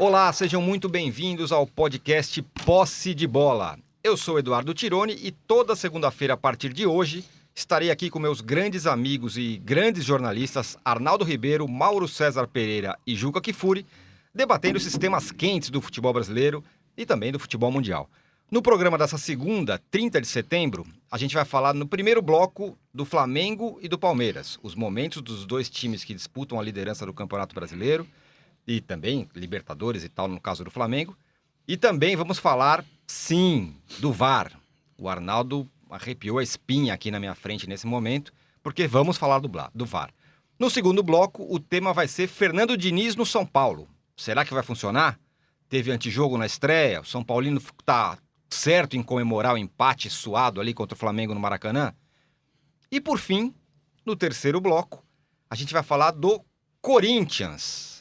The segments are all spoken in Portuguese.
Olá, sejam muito bem-vindos ao podcast Posse de Bola. Eu sou Eduardo Tironi e toda segunda-feira a partir de hoje estarei aqui com meus grandes amigos e grandes jornalistas Arnaldo Ribeiro, Mauro César Pereira e Juca Kfouri, debatendo esses temas quentes do futebol brasileiro e também do futebol mundial. No programa dessa segunda, 30 de setembro, a gente vai falar no primeiro bloco do Flamengo e do Palmeiras, os momentos dos dois times que disputam a liderança do Campeonato Brasileiro e também Libertadores e tal, no caso do Flamengo. E também vamos falar, sim, do VAR. O Arnaldo arrepiou a espinha aqui na minha frente nesse momento, porque vamos falar do VAR. No segundo bloco, o tema vai ser Fernando Diniz no São Paulo. Será que vai funcionar? Teve antijogo na estreia, o São Paulino tá certo em comemorar o empate suado ali contra o Flamengo no Maracanã? E por fim, no terceiro bloco, a gente vai falar do Corinthians,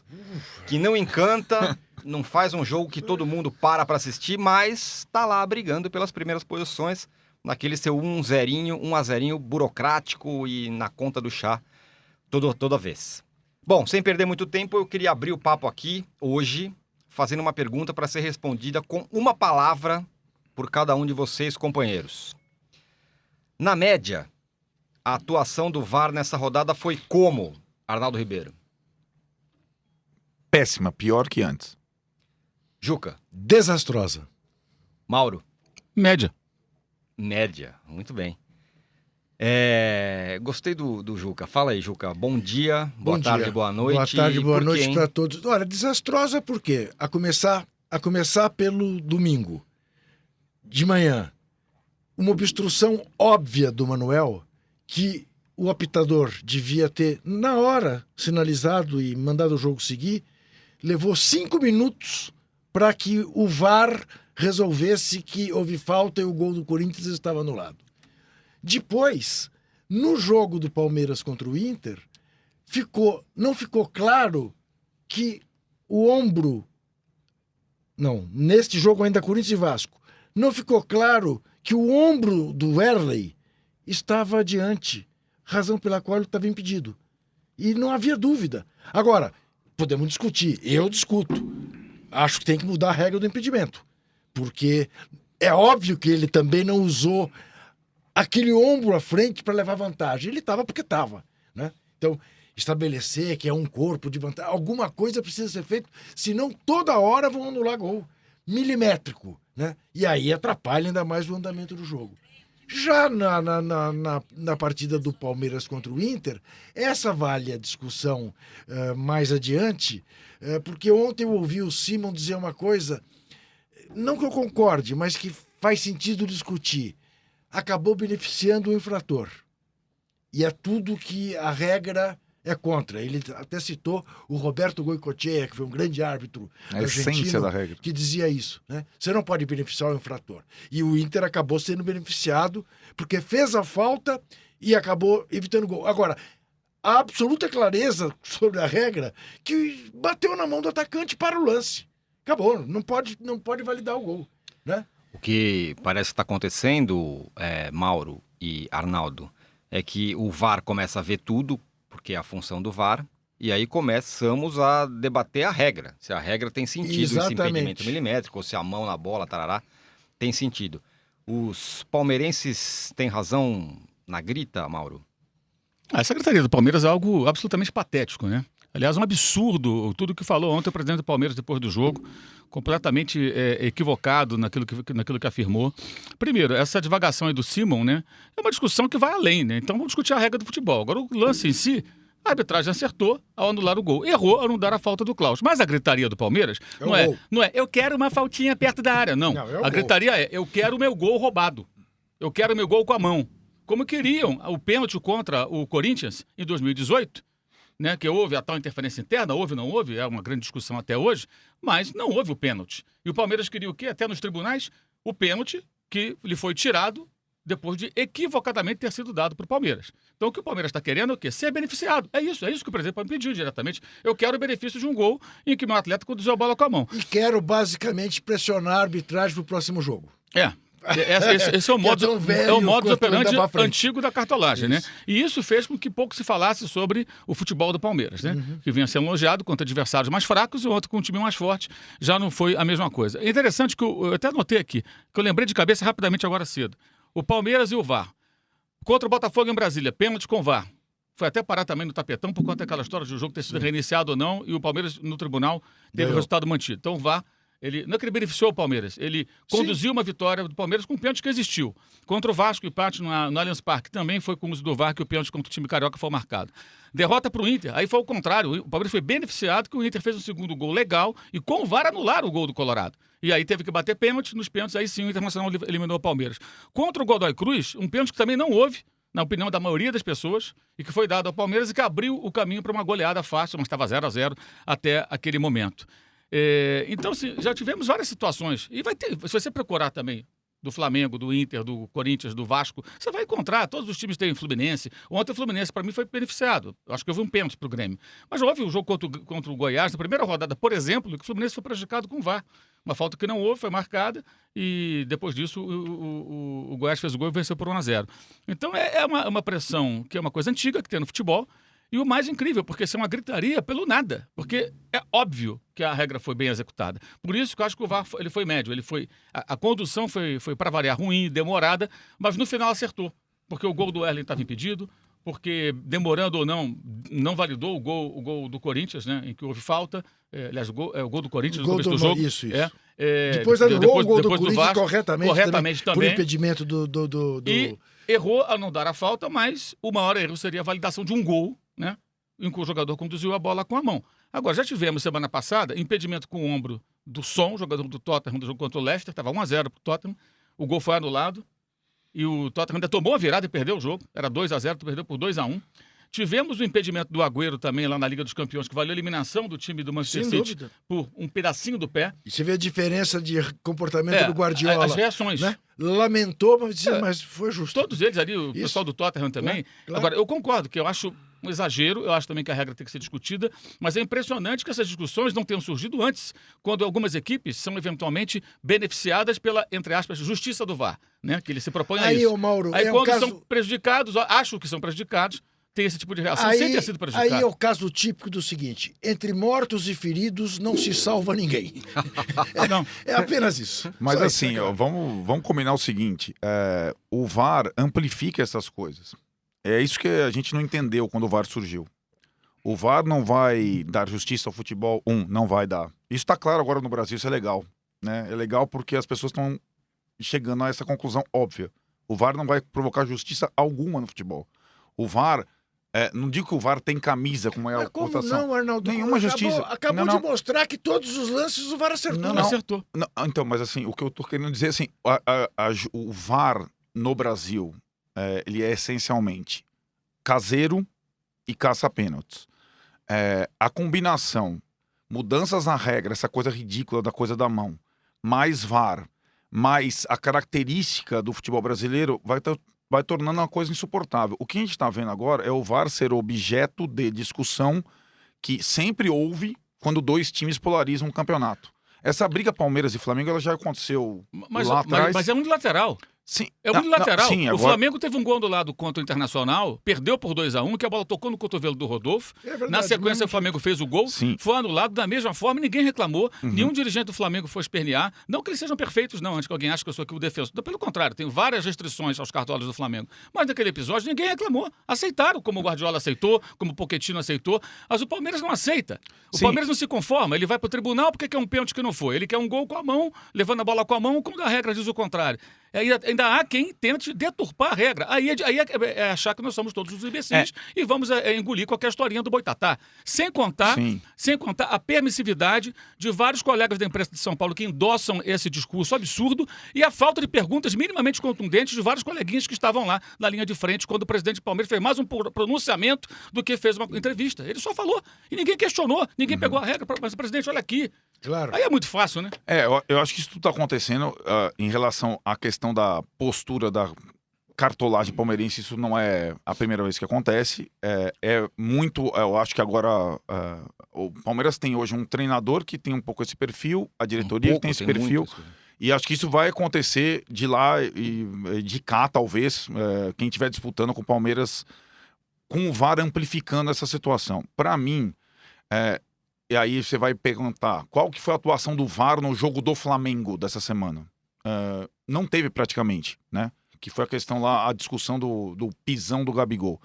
que não encanta, não faz um jogo que todo mundo para assistir, mas tá lá brigando pelas primeiras posições, naquele seu 1-0 burocrático e na conta do chá toda vez. Bom, sem perder muito tempo, eu queria abrir o papo aqui, hoje, fazendo uma pergunta para ser respondida com uma palavra por cada um de vocês, companheiros. Na média, a atuação do VAR nessa rodada foi como, Arnaldo Ribeiro? Péssima, pior que antes. Juca? Desastrosa. Mauro? Média, Muito bem. Gostei do Juca. Fala aí, Juca. Bom dia, boa tarde, boa noite. Boa tarde, boa noite hein? para todos. Olha, desastrosa por quê? A começar pelo domingo. De manhã, uma obstrução óbvia do Manuel, que o apitador devia ter, na hora, sinalizado e mandado o jogo seguir, levou 5 minutos para que o VAR resolvesse que houve falta e o gol do Corinthians estava anulado. Depois, no jogo do Palmeiras contra o Inter, não ficou claro que o ombro... Não, neste jogo ainda Corinthians e Vasco, não ficou claro que o ombro do Wehrli estava adiante, razão pela qual ele estava impedido. E não havia dúvida. Agora, podemos discutir, eu discuto. Acho que tem que mudar a regra do impedimento, porque é óbvio que ele também não usou aquele ombro à frente para levar vantagem. Ele estava porque estava, né? Então, estabelecer que é um corpo de vantagem, alguma coisa precisa ser feita, senão toda hora vão anular gol. Milimétrico, né? E aí atrapalha ainda mais o andamento do jogo. Já na partida do Palmeiras contra o Inter, essa vale a discussão mais adiante, porque ontem eu ouvi o Simon dizer uma coisa, não que eu concorde, mas que faz sentido discutir. Acabou beneficiando o infrator. E é tudo que a regra é contra. Ele até citou o Roberto Goicoechea, que foi um grande árbitro Essência da regra, que dizia isso, né? Você não pode beneficiar o infrator. E o Inter acabou sendo beneficiado porque fez a falta e acabou evitando o gol. Agora, a absoluta clareza sobre a regra que bateu na mão do atacante para o lance. Acabou, não pode validar o gol, né? O que parece que está acontecendo, Mauro e Arnaldo, é que o VAR começa a ver tudo, porque é a função do VAR, e aí começamos a debater a regra. Se a regra tem sentido, esse impedimento milimétrico, ou se a mão na bola, tarará, tem sentido. Os palmeirenses têm razão na grita, Mauro? a secretaria do Palmeiras é algo absolutamente patético, né? Aliás, um absurdo tudo que falou ontem o presidente do Palmeiras depois do jogo, completamente equivocado naquilo que afirmou. Primeiro, essa divagação aí do Simon, né? É uma discussão que vai além, né? Então vamos discutir a regra do futebol. Agora o lance em si, a arbitragem acertou ao anular o gol. Errou ao não dar a falta do Klaus. Mas a gritaria do Palmeiras não é eu quero uma faltinha perto da área, não. A gritaria é eu quero o meu gol roubado. Eu quero o meu gol com a mão. Como queriam o pênalti contra o Corinthians em 2018, né, que houve a tal interferência interna, houve ou não houve, é uma grande discussão até hoje, mas não houve o pênalti. E o Palmeiras queria o quê? Até nos tribunais, o pênalti que lhe foi tirado depois de equivocadamente ter sido dado para o Palmeiras. Então o que o Palmeiras está querendo é o quê? Ser beneficiado. É isso que o presidente pode pedir diretamente. Eu quero o benefício de um gol em que meu atleta conduzir a bola com a mão. E quero basicamente pressionar a arbitragem para o próximo jogo. Esse é o modo, tão velho é o modus quanto anda operandi pra frente. antigo da cartolagem, né? E isso fez com que pouco se falasse sobre o futebol do Palmeiras, né? Que vinha sendo elogiado contra adversários mais fracos e outro com um time mais forte. Já não foi a mesma coisa. É interessante que eu até anotei aqui, que eu lembrei de cabeça rapidamente agora cedo. O Palmeiras e o VAR. Contra o Botafogo em Brasília, pênalti com VAR. Foi até parar também no tapetão por conta daquela história de o jogo ter sido reiniciado ou não, e o Palmeiras, no tribunal, teve o resultado mantido. Então o VAR, não é que ele beneficiou o Palmeiras, ele conduziu uma vitória do Palmeiras com um pênalti que existiu. Contra o Vasco, empate no Allianz Parque, também foi com o uso do VAR que o pênalti contra o time carioca foi marcado. Derrota para o Inter, aí foi o contrário, o Palmeiras foi beneficiado que o Inter fez um segundo gol legal e com o VAR anularam o gol do Colorado. E aí teve que bater pênalti, nos pênaltis aí sim o Internacional eliminou o Palmeiras. Contra o Godoy Cruz, um pênalti que também não houve, na opinião da maioria das pessoas, e que foi dado ao Palmeiras e que abriu o caminho para uma goleada fácil, mas estava 0-0 até aquele momento. Então, assim, já tivemos várias situações. E vai ter, se você procurar também do Flamengo, do Inter, do Corinthians, do Vasco, você vai encontrar, todos os times têm Fluminense. Ontem o Fluminense, para mim, foi beneficiado. Acho que houve um pênalti para o Grêmio. Mas houve um jogo contra o Goiás, na primeira rodada, por exemplo, que o Fluminense foi prejudicado com o VAR. Uma falta que não houve, foi marcada, e depois disso o Goiás fez o gol e venceu por 1-0. Então é uma pressão que é uma coisa antiga que tem no futebol, e o mais incrível, porque isso é uma gritaria pelo nada, porque é óbvio que a regra foi bem executada. Por isso que eu acho que o VAR ele foi médio, a condução foi para variar ruim, demorada, mas no final acertou, porque o gol do Erling estava impedido, porque demorando ou não validou o gol do Corinthians, né, em que houve falta. Aliás, o gol do Corinthians no começo do jogo. Isso. Depois anulou o gol do depois Corinthians Vasco, corretamente também. Por também. impedimento do... E errou a não dar a falta, mas o maior erro seria a validação de um gol, né, em que o jogador conduziu a bola com a mão. Agora, já tivemos semana passada impedimento com o ombro do Son, jogador do Tottenham, do jogo contra o Leicester, estava 1-0 para o Tottenham, o gol foi anulado, e o Tottenham ainda tomou a virada e perdeu o jogo, era 2-0, perdeu por 2-1. Tivemos o impedimento do Agüero também lá na Liga dos Campeões, que valeu a eliminação do time do Manchester Sem City dúvida. por um pedacinho do pé. E você vê a diferença de comportamento do Guardiola. As reações. Né? Lamentou, mas foi justo. Todos eles ali, o pessoal do Tottenham também. Claro. Agora, eu concordo que eu acho um exagero, eu acho também que a regra tem que ser discutida, mas é impressionante que essas discussões não tenham surgido antes, quando algumas equipes são eventualmente beneficiadas pela, entre aspas, justiça do VAR, né? Que ele se propõe a isso. Ô Mauro, aí quando são prejudicados, acho que são prejudicados, tem esse tipo de reação sem ter sido prejudicado. Aí é o caso típico do seguinte: entre mortos e feridos não se salva ninguém. É apenas isso. Mas Só assim, isso, ó, vamos combinar o seguinte: o VAR amplifica essas coisas. É isso que a gente não entendeu quando o VAR surgiu. O VAR não vai dar justiça ao futebol? Não vai dar. Isso está claro agora no Brasil, isso é legal. Né? É legal porque as pessoas estão chegando a essa conclusão óbvia. O VAR não vai provocar justiça alguma no futebol. O VAR... não digo que o VAR tem camisa, como é a votação. Não, Arnaldo? Nenhuma justiça. Acabou de mostrar que todos os lances o VAR acertou. Não acertou. Não, então, mas assim, o que eu tô querendo dizer assim, o VAR no Brasil, ele é essencialmente caseiro e caça-pênaltis. A combinação, mudanças na regra, essa coisa ridícula da coisa da mão, mais VAR, mais a característica do futebol brasileiro, vai tornando uma coisa insuportável. O que a gente está vendo agora é o VAR ser objeto de discussão que sempre houve quando dois times polarizam um campeonato. Essa briga Palmeiras e Flamengo ela já aconteceu lá atrás. Mas é unilateral. Sim. É unilateral. Sim, o agora... Flamengo teve um gol do lado contra o Internacional, perdeu por 2-1, que a bola tocou no cotovelo do Rodolfo. Verdade, na sequência, o Flamengo fez o gol, Sim. foi anulado da mesma forma, ninguém reclamou, nenhum dirigente do Flamengo foi espernear. Não que eles sejam perfeitos, não, antes que alguém ache que eu sou aqui o defensor. Pelo contrário, tem várias restrições aos cartolas do Flamengo. Mas naquele episódio, ninguém reclamou. Aceitaram, como o Guardiola aceitou, como o Pochettino aceitou. Mas o Palmeiras não aceita. O Palmeiras não se conforma. Ele vai pro tribunal porque quer um pênalti que não foi. Ele quer um gol com a mão, levando a bola com a mão, quando a regra diz o contrário. Ainda há quem tente deturpar a regra. Aí é achar que nós somos todos os imbecis e vamos engolir qualquer historinha do Boitatá. Sem contar a permissividade de vários colegas da imprensa de São Paulo que endossam esse discurso absurdo e a falta de perguntas minimamente contundentes de vários coleguinhas que estavam lá na linha de frente quando o presidente do Palmeiras fez mais um pronunciamento do que fez uma entrevista. Ele só falou e ninguém questionou, ninguém pegou a regra. Mas, presidente, olha aqui. Claro. Aí é muito fácil, né? Eu acho que isso tudo está acontecendo em relação à questão da postura da cartolagem palmeirense. Isso não é a primeira vez que acontece. Eu acho que agora o Palmeiras tem hoje um treinador que tem um pouco esse perfil, a diretoria que tem esse perfil. E acho que isso vai acontecer de lá e de cá, talvez, quem estiver disputando com o Palmeiras, com o VAR amplificando essa situação. Para mim, e aí você vai perguntar, qual que foi a atuação do VAR no jogo do Flamengo dessa semana? Não teve praticamente, né? Que foi a questão lá, a discussão do pisão do Gabigol.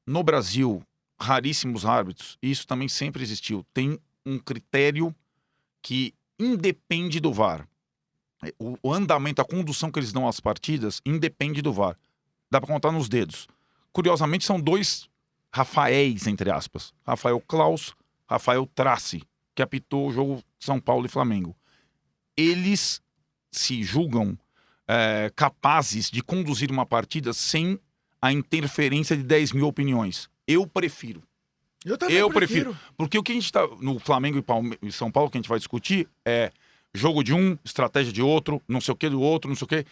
No Brasil, raríssimos árbitros, e isso também sempre existiu, tem um critério que independe do VAR. O andamento, a condução que eles dão às partidas independe do VAR. Dá para contar nos dedos. Curiosamente, são 2 Rafaéis, entre aspas. Rafael Klaus, Rafael Trace, que apitou o jogo São Paulo e Flamengo. Eles se julgam capazes de conduzir uma partida sem a interferência de 10 mil opiniões. Eu prefiro. Eu também prefiro. Porque o que a gente está no Flamengo e São Paulo, que a gente vai discutir, é jogo de um, estratégia de outro, não sei o que do outro, não sei o que.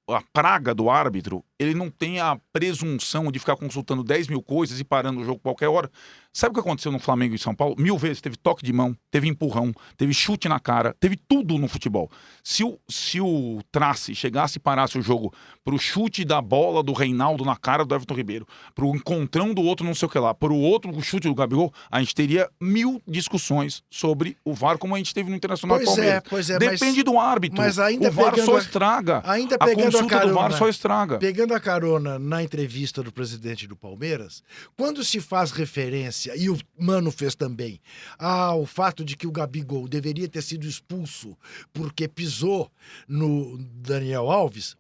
A praga do árbitro, ele não tem a presunção de ficar consultando 10 mil coisas e parando o jogo qualquer hora. Sabe o que aconteceu no Flamengo e São Paulo? 1000 vezes. Teve toque de mão, teve empurrão, teve chute na cara, teve tudo no futebol. Se o Trace chegasse e parasse o jogo pro chute da bola do Reinaldo na cara do Everton Ribeiro, pro encontrão do outro não sei o que lá, pro outro chute do Gabigol, a gente teria 1000 discussões sobre o VAR, como a gente teve no Internacional do Palmeiras. Depende do árbitro. Mas ainda o VAR só estraga. Ainda a consulta do VAR só estraga. Pegando a carona na entrevista do presidente do Palmeiras, quando se faz referência, e o Mano fez também, ao fato de que o Gabigol deveria ter sido expulso porque pisou no Daniel Alves,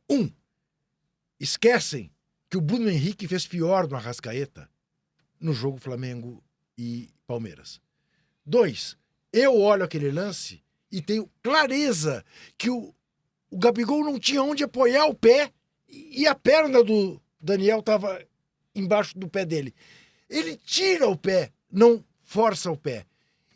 esquecem que o Bruno Henrique fez pior no Arrascaeta no jogo Flamengo e Palmeiras. 2, eu olho aquele lance e tenho clareza que o Gabigol não tinha onde apoiar o pé e a perna do Daniel estava embaixo do pé dele. Ele tira o pé, não força o pé.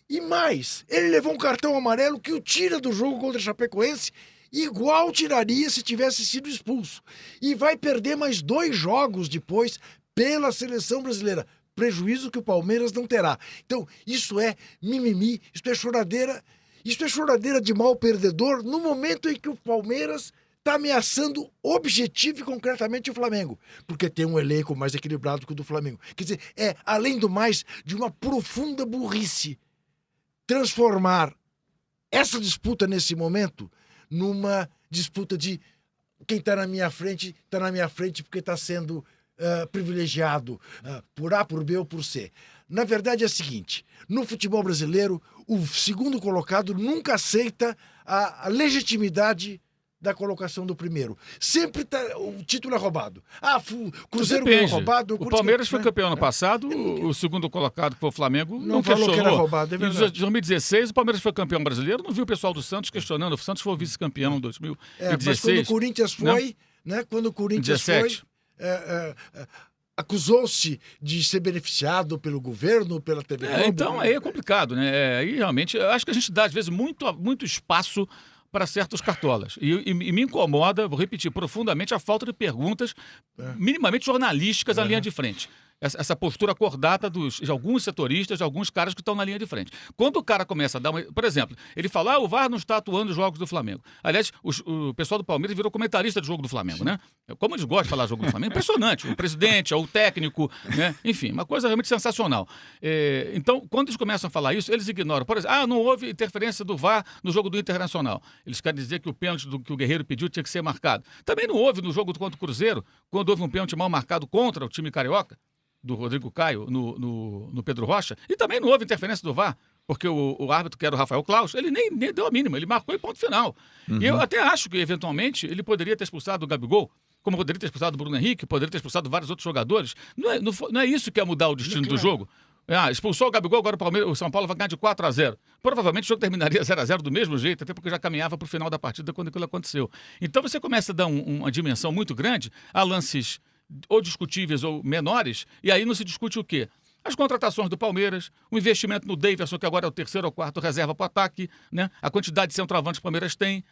E mais, ele levou um cartão amarelo que o tira do jogo contra a Chapecoense, igual tiraria se tivesse sido expulso. E vai perder mais 2 jogos depois pela seleção brasileira. Prejuízo que o Palmeiras não terá. Então, isso é mimimi, isso é choradeira de mal perdedor no momento em que o Palmeiras está ameaçando objetivo e concretamente o Flamengo, porque tem um elenco mais equilibrado que o do Flamengo. Quer dizer, além do mais, de uma profunda burrice transformar essa disputa nesse momento numa disputa de quem está na minha frente porque está sendo privilegiado por A, por B ou por C. Na verdade é o seguinte, no futebol brasileiro, o segundo colocado nunca aceita a legitimidade da colocação do primeiro. Sempre o título é roubado. O Cruzeiro ganhou roubado. O Palmeiras foi campeão ano passado, o segundo colocado, que foi o Flamengo, não falou questionou. Que era roubado, é verdade. Em 2016, o Palmeiras foi campeão brasileiro, não viu o pessoal do Santos questionando. O Santos foi vice-campeão em 2016. Mas quando o Corinthians foi, né? Quando o Corinthians 17. foi... acusou-se de ser beneficiado pelo governo, pela TV Globo. Então aí é complicado, né? Aí realmente, eu acho que a gente dá, às vezes, muito espaço para certos cartolas. E me incomoda, vou repetir, profundamente a falta de perguntas minimamente jornalísticas na linha de frente. Essa postura cordata de alguns setoristas, de alguns caras que estão na linha de frente. Quando o cara começa a dar uma... Por exemplo, ele fala, o VAR não está atuando nos jogos do Flamengo. Aliás, o pessoal do Palmeiras virou comentarista do jogo do Flamengo, né? Como eles gostam de falar do jogo do Flamengo, impressionante. O presidente, o técnico, né? Enfim, uma coisa realmente sensacional. Então, quando eles começam a falar isso, eles ignoram. Por exemplo, não houve interferência do VAR no jogo do Internacional. Eles querem dizer que o pênalti que o Guerreiro pediu tinha que ser marcado. Também não houve no jogo contra o Cruzeiro, quando houve um pênalti mal marcado contra o time carioca, do Rodrigo Caio no Pedro Rocha, e também não houve interferência do VAR, porque o árbitro, que era o Rafael Klaus, ele nem deu a mínima, ele marcou e ponto final. E eu até acho que, eventualmente, ele poderia ter expulsado o Gabigol, como poderia ter expulsado o Bruno Henrique, poderia ter expulsado vários outros jogadores. Não é isso que é mudar o destino do jogo. Expulsou o Gabigol, agora o São Paulo vai ganhar de 4-0. Provavelmente o jogo terminaria 0-0 do mesmo jeito, até porque já caminhava para o final da partida quando aquilo aconteceu. Então você começa a dar uma dimensão muito grande a lances ou discutíveis ou menores, e aí não se discute o quê? As contratações do Palmeiras, o investimento no Davidson, que agora é o 3º ou 4º reserva para o ataque, né? A quantidade de centroavantes que o Palmeiras tem.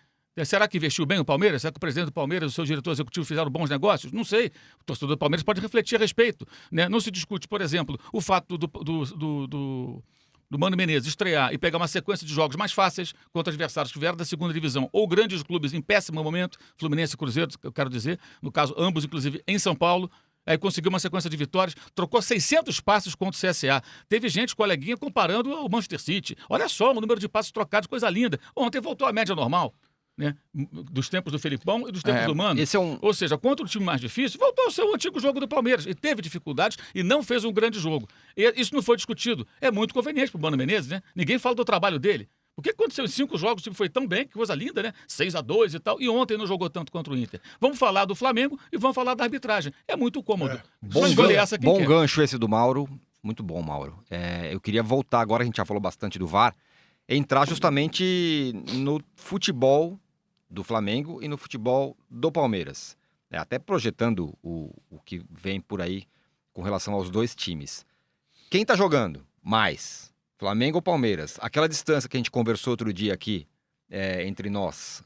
Será que investiu bem o Palmeiras? Será que o presidente do Palmeiras e o seu diretor executivo fizeram bons negócios? Não sei. O torcedor do Palmeiras pode refletir a respeito, né? Não se discute, por exemplo, o fato do do Mano Menezes estrear e pegar uma sequência de jogos mais fáceis contra adversários que vieram da segunda divisão ou grandes clubes em péssimo momento, Fluminense e Cruzeiro, eu quero dizer, no caso, ambos, inclusive, em São Paulo, aí conseguiu uma sequência de vitórias, trocou 600 passes contra o CSA. Teve gente, coleguinha, comparando ao Manchester City. Olha só o número de passes trocados, coisa linda. Ontem voltou à média normal, né? Dos tempos do Felipão e dos tempos do Mano. Esse é um... Ou seja, contra o time mais difícil, voltou ao seu antigo jogo do Palmeiras e teve dificuldades e não fez um grande jogo. E isso não foi discutido. É muito conveniente pro Mano Menezes, né? Ninguém fala do trabalho dele. O que aconteceu em 5 jogos? O time foi tão bem, que coisa linda, né? 6-2 e tal. E ontem não jogou tanto contra o Inter. Vamos falar do Flamengo e vamos falar da arbitragem. É muito cômodo. Bom, bom gancho esse do Mauro. Muito bom, Mauro. Eu queria voltar agora, a gente já falou bastante do VAR, entrar justamente no futebol do Flamengo e no futebol do Palmeiras. Até projetando o que vem por aí com relação aos dois times. Quem tá jogando mais? Flamengo ou Palmeiras? Aquela distância que a gente conversou outro dia aqui, entre nós,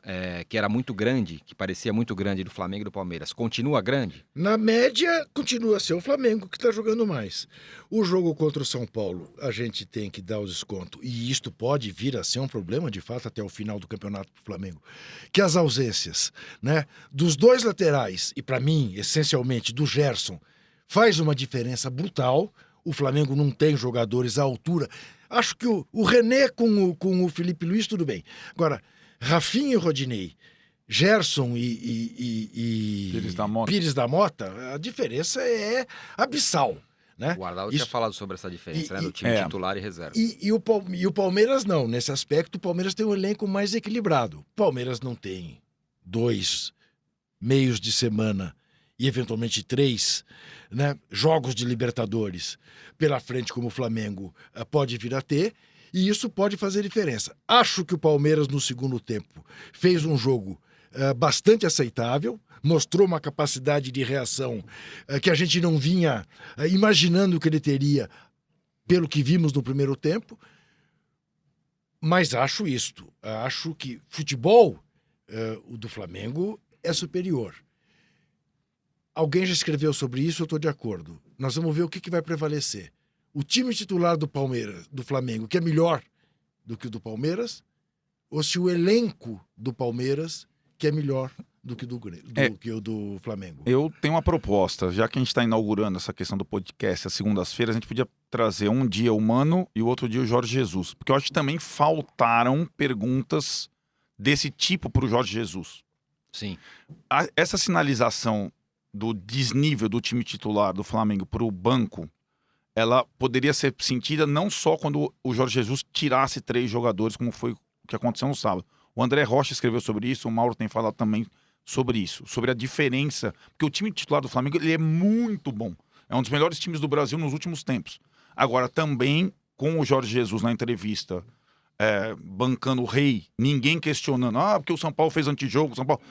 que era muito grande, que parecia muito grande do Flamengo e do Palmeiras, continua grande? Na média, continua a ser o Flamengo que está jogando mais. O jogo contra o São Paulo, a gente tem que dar o desconto. E isto pode vir a ser um problema, de fato, até o final do campeonato do Flamengo. Que as ausências, né, dos dois laterais, e para mim, essencialmente, do Gerson, faz uma diferença brutal. O Flamengo não tem jogadores à altura. Acho que o René com o Felipe Luiz, tudo bem. Agora, Rafinha e Rodinei, Gerson e Pires da Mota, a diferença é abissal. Né? O Arnaldo tinha falado sobre essa diferença, né? Do time titular e reserva. E o Palmeiras não. Nesse aspecto, o Palmeiras tem um elenco mais equilibrado. O Palmeiras não tem 2 meios de semana e eventualmente 3, né, jogos de Libertadores pela frente, como o Flamengo pode vir a ter, e isso pode fazer diferença. Acho que o Palmeiras, no segundo tempo, fez um jogo bastante aceitável, mostrou uma capacidade de reação que a gente não vinha imaginando que ele teria pelo que vimos no primeiro tempo, mas acho que futebol, o do Flamengo, é superior. Alguém já escreveu sobre isso, eu estou de acordo. Nós vamos ver o que vai prevalecer. O time titular do Palmeiras, do Flamengo, que é melhor do que o do Palmeiras, ou se o elenco do Palmeiras, que é melhor do que o do Flamengo. Eu tenho uma proposta, já que a gente está inaugurando essa questão do podcast às segundas-feiras, a gente podia trazer um dia o Mano e o outro dia o Jorge Jesus. Porque eu acho que também faltaram perguntas desse tipo para o Jorge Jesus. Sim. Essa sinalização do desnível do time titular do Flamengo para o banco, ela poderia ser sentida não só quando o Jorge Jesus tirasse 3 jogadores, como foi o que aconteceu no sábado. O André Rocha escreveu sobre isso, o Mauro tem falado também sobre isso, sobre a diferença, porque o time titular do Flamengo ele é muito bom, é um dos melhores times do Brasil nos últimos tempos. Agora, também com o Jorge Jesus na entrevista, bancando o rei, ninguém questionando, porque o São Paulo fez antijogo, o São Paulo...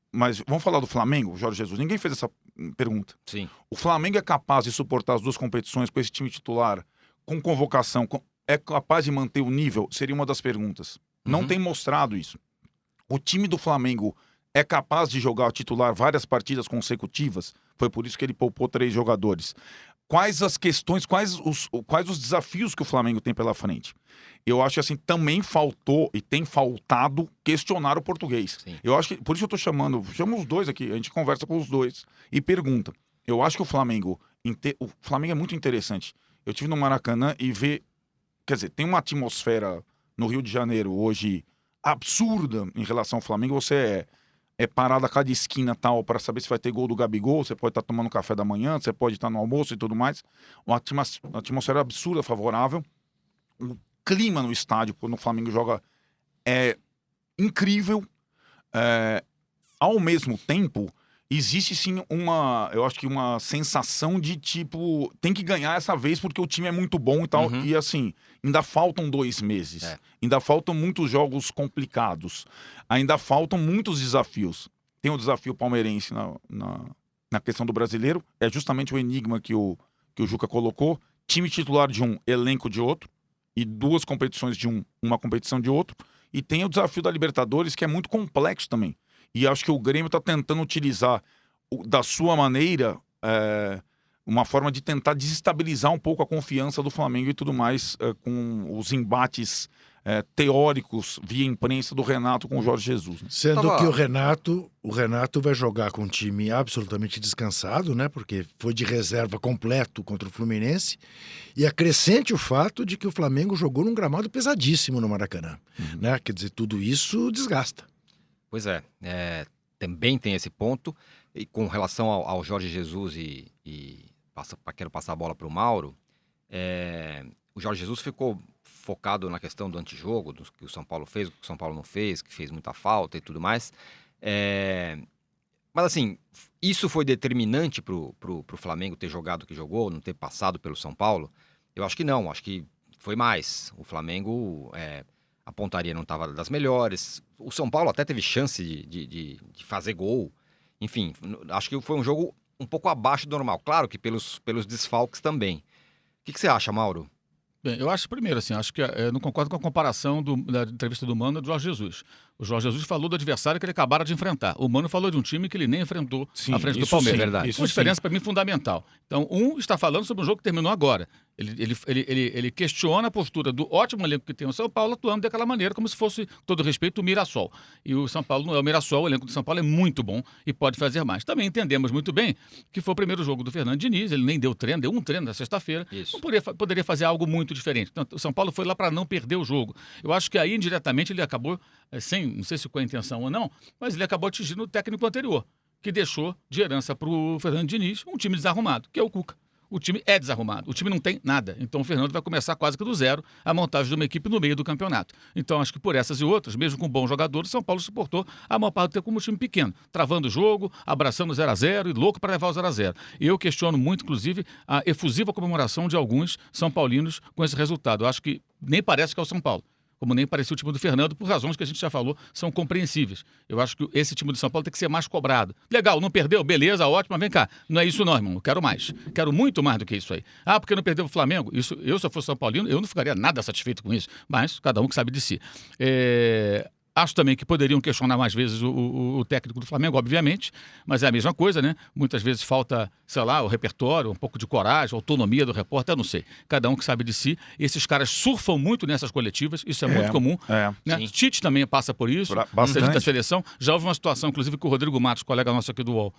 Mas vamos falar do Flamengo, Jorge Jesus? Ninguém fez essa pergunta. Sim. O Flamengo é capaz de suportar as 2 competições com esse time titular, com convocação, é capaz de manter o nível? Seria uma das perguntas. Não tem mostrado isso. O time do Flamengo é capaz de jogar titular várias partidas consecutivas? Foi por isso que ele poupou 3 jogadores. Quais as questões, quais os desafios que o Flamengo tem pela frente? Eu acho que assim, também faltou e tem faltado questionar o português. Sim. Eu acho que, por isso eu tô chamo os dois aqui, a gente conversa com os dois e pergunta. Eu acho que o Flamengo é muito interessante. Eu estive no Maracanã e quer dizer, tem uma atmosfera no Rio de Janeiro hoje absurda em relação ao Flamengo. Você é parado a cada esquina tal para saber se vai ter gol do Gabigol, você pode estar tomando café da manhã, você pode estar no almoço e tudo mais. Uma atmosfera absurda, favorável. O clima no estádio, quando o Flamengo joga, é incrível. Ao mesmo tempo, existe sim eu acho que uma sensação de tipo, tem que ganhar essa vez porque o time é muito bom e tal. E assim, ainda faltam 2 meses. Ainda faltam muitos jogos complicados. Ainda faltam muitos desafios. Tem o desafio palmeirense na questão do brasileiro. É justamente o enigma que o Juca colocou. Time titular de um, elenco de outro. E 2 competições de uma competição de outro. E tem o desafio da Libertadores, que é muito complexo também. E acho que o Grêmio está tentando utilizar da sua maneira uma forma de tentar desestabilizar um pouco a confiança do Flamengo e tudo mais, com os embates teóricos via imprensa do Renato com o Jorge Jesus. Né? Sendo que o Renato vai jogar com um time absolutamente descansado, né? Porque foi de reserva completo contra o Fluminense. E acrescente o fato de que o Flamengo jogou num gramado pesadíssimo no Maracanã. Né? Quer dizer, tudo isso desgasta. Pois é, também tem esse ponto. E com relação ao Jorge Jesus quero passar a bola para o Mauro, o Jorge Jesus ficou focado na questão do antijogo, do que o São Paulo fez, o que o São Paulo não fez, que fez muita falta e tudo mais. Mas assim, isso foi determinante pro Flamengo ter jogado o que jogou, não ter passado pelo São Paulo? Eu acho que não, acho que foi mais. O Flamengo, a pontaria não estava das melhores, o São Paulo até teve chance de fazer gol. Enfim, acho que foi um jogo um pouco abaixo do normal, claro que pelos desfalques também. O que você acha, Mauro? Bem, eu acho, primeiro, assim, acho que eu não concordo com a comparação da entrevista do Mano e do Jorge Jesus. O Jorge Jesus falou do adversário que ele acabara de enfrentar. O Mano falou de um time que ele nem enfrentou à frente do Palmeiras. Verdade. Uma diferença, para mim, fundamental. Então, está falando sobre um jogo que terminou agora. Ele questiona a postura do ótimo elenco que tem o São Paulo atuando daquela maneira, como se fosse, com todo respeito, o Mirassol. E o São Paulo não é o Mirassol, o elenco do São Paulo é muito bom e pode fazer mais. Também entendemos muito bem que foi o primeiro jogo do Fernando Diniz, ele nem deu treino, deu um treino na sexta-feira. Isso. Não poderia fazer algo muito diferente. Então, o São Paulo foi lá para não perder o jogo. Eu acho que aí, indiretamente, ele acabou, não sei se com a intenção ou não, mas ele acabou atingindo o técnico anterior, que deixou de herança para o Fernando Diniz um time desarrumado, que é o Cuca. O time é desarrumado, o time não tem nada. Então o Fernando vai começar quase que do zero a montagem de uma equipe no meio do campeonato. Então acho que por essas e outras, mesmo com bons jogadores, São Paulo suportou a maior parte do tempo como um time pequeno, travando o jogo, abraçando o 0-0 e louco para levar o 0-0. E eu questiono muito, inclusive, a efusiva comemoração de alguns São Paulinos com esse resultado. Eu acho que nem parece que é o São Paulo, como nem parecia o time do Fernando, por razões que a gente já falou, são compreensíveis. Eu acho que esse time do São Paulo tem que ser mais cobrado. Legal, não perdeu, beleza, ótimo, mas vem cá, não é isso não, irmão, eu quero mais. Quero muito mais do que isso aí. Ah, porque não perdeu o Flamengo? Isso, se eu fosse São Paulino, eu não ficaria nada satisfeito com isso, mas cada um que sabe de si. Acho também que poderiam questionar mais vezes o técnico do Flamengo, obviamente, mas é a mesma coisa, né? Muitas vezes falta, sei lá, o repertório, um pouco de coragem, autonomia do repórter, eu não sei. Cada um que sabe de si. Esses caras surfam muito nessas coletivas, isso é muito comum. Né? Tite também passa por isso, da seleção. Já houve uma situação, inclusive, que o Rodrigo Matos, colega nosso aqui do UOL,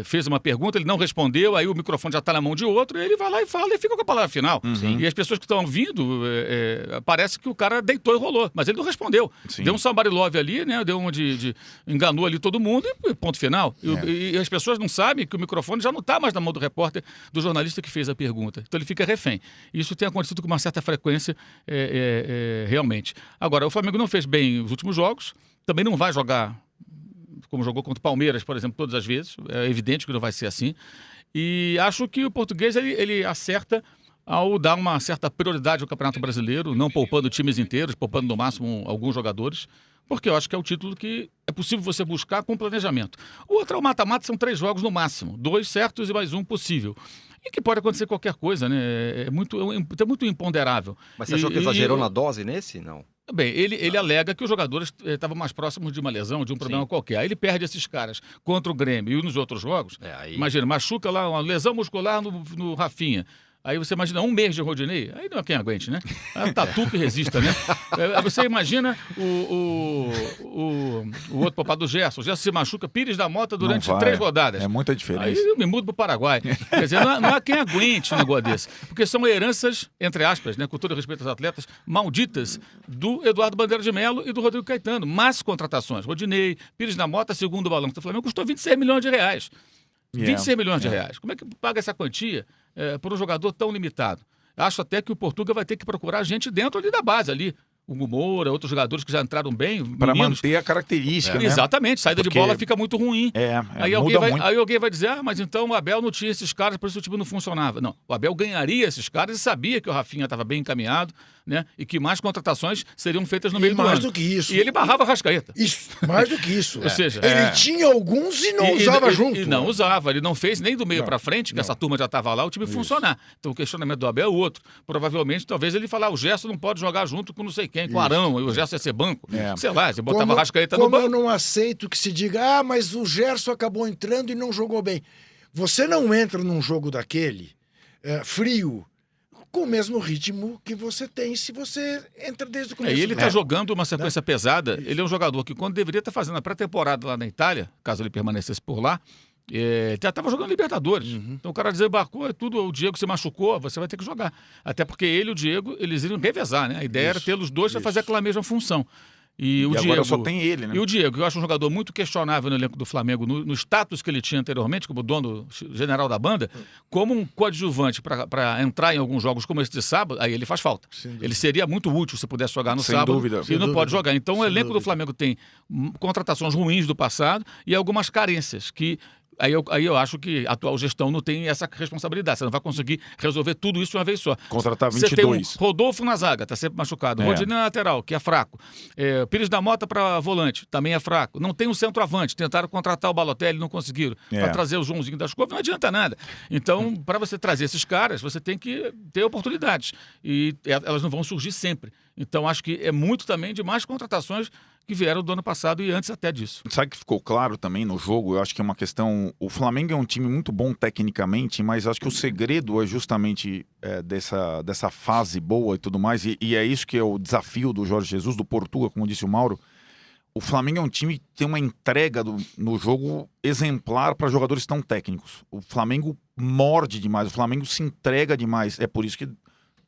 fez uma pergunta, ele não respondeu, aí o microfone já está na mão de outro, ele vai lá e fala e fica com a palavra final. E as pessoas que estão ouvindo, parece que o cara deitou e rolou, mas ele não respondeu. Deu um somebody love ali, né? Deu uma enganou ali todo mundo e ponto final. E as pessoas não sabem que o microfone já não está mais na mão do repórter, do jornalista que fez a pergunta. Então ele fica refém. Isso tem acontecido com uma certa frequência, realmente. Agora, o Flamengo não fez bem os últimos jogos, também não vai jogar como jogou contra o Palmeiras, por exemplo, todas as vezes. É evidente que não vai ser assim. E acho que o português ele acerta ao dar uma certa prioridade ao Campeonato Brasileiro, não poupando times inteiros, poupando no máximo alguns jogadores, porque eu acho que é o título que é possível você buscar com planejamento. O outro é o mata-mata, são 3 jogos no máximo, 2 certos e mais um possível. E que pode acontecer qualquer coisa, né? É muito imponderável. Mas você achou que exagerou na dose nesse? Não. Bem, ele alega que os jogadores estavam mais próximos de uma lesão, de um problema qualquer. Aí ele perde esses caras contra o Grêmio e nos outros jogos. Imagina, machuca lá uma lesão muscular no Rafinha. Aí você imagina 1 mês de Rodinei, aí não é quem aguente, né? É um tatu que resista, né? Você imagina o outro papai do Gerson. O Gerson se machuca, Pires da Mota durante 3 rodadas. É muita diferença. Aí eu me mudo para o Paraguai. Quer dizer, não há quem aguente um negócio desse. Porque são heranças, entre aspas, né, com todo respeito aos atletas, malditas do Eduardo Bandeira de Melo e do Rodrigo Caetano. Mas contratações. Rodinei, Pires da Mota, segundo o balanço do Flamengo, custou 26 milhões de reais. 26 milhões de reais. Como é que paga essa quantia por um jogador tão limitado? Acho até que o Portuga vai ter que procurar gente dentro ali da base, ali. O Hugo Moura, outros jogadores que já entraram bem. Para manter a característica, né? Exatamente, saída de bola fica muito ruim. Aí alguém vai dizer, mas então o Abel não tinha esses caras, por isso o time não funcionava. Não, o Abel ganharia esses caras e sabia que o Rafinha estava bem encaminhado, né? E que mais contratações seriam feitas no meio do ano. Mais do que isso. E ele barrava a Rascaeta. Isso, mais do que isso. Ou seja, ele tinha alguns e não usava junto. E não usava, ele não fez nem do meio para frente, que essa turma já estava lá, o time funcionar. Então o questionamento do Abel é outro. Provavelmente, talvez ele falar, o Gerson não pode jogar junto com não sei quem, com o Arão, e o Gerson ia ser banco. Sei lá, você botava a Rascaeta no banco. Como eu não aceito que se diga, mas o Gerson acabou entrando e não jogou bem. Você não entra num jogo daquele frio, com o mesmo ritmo que você tem se você entra desde o começo. E ele está jogando uma sequência pesada. Ele é um jogador que, quando deveria estar fazendo a pré-temporada lá na Itália, caso ele permanecesse por lá, já estava jogando Libertadores. Então o cara desembarcou, o Diego se machucou, você vai ter que jogar. Até porque ele e o Diego, eles iriam revezar, né? A ideia era tê-los dois para fazer aquela mesma função. E o Diego, agora só tem ele, né? E o Diego, que eu acho um jogador muito questionável no elenco do Flamengo, no status que ele tinha anteriormente, como dono general da banda, como um coadjuvante para entrar em alguns jogos como esse de sábado, aí ele faz falta. Ele seria muito útil se pudesse jogar no Sem sábado dúvida. e não pode jogar. Então o elenco do Flamengo tem contratações ruins do passado e algumas carências que... Aí eu acho que a atual gestão não tem essa responsabilidade. Você não vai conseguir resolver tudo isso de uma vez só. Contratar Você tem 22. Rodolfo na zaga, está sempre machucado. Rodinei na lateral, que é fraco. Pires da Mota para volante, também é fraco. Não tem um centroavante. Tentaram contratar o Balotelli, não conseguiram. Para trazer o Joãozinho das Couves, não adianta nada. Então, para você trazer esses caras, você tem que ter oportunidades. E elas não vão surgir sempre. Então, acho que é muito também de mais contratações que vieram do ano passado e antes até disso. Sabe que ficou claro também no jogo? Eu acho que é uma questão... O Flamengo é um time muito bom tecnicamente, mas acho que o segredo é justamente dessa fase boa e tudo mais, e é isso que é o desafio do Jorge Jesus, do Portuga, como disse o Mauro. O Flamengo é um time que tem uma entrega no jogo exemplar para jogadores tão técnicos. O Flamengo morde demais, o Flamengo se entrega demais. É por isso que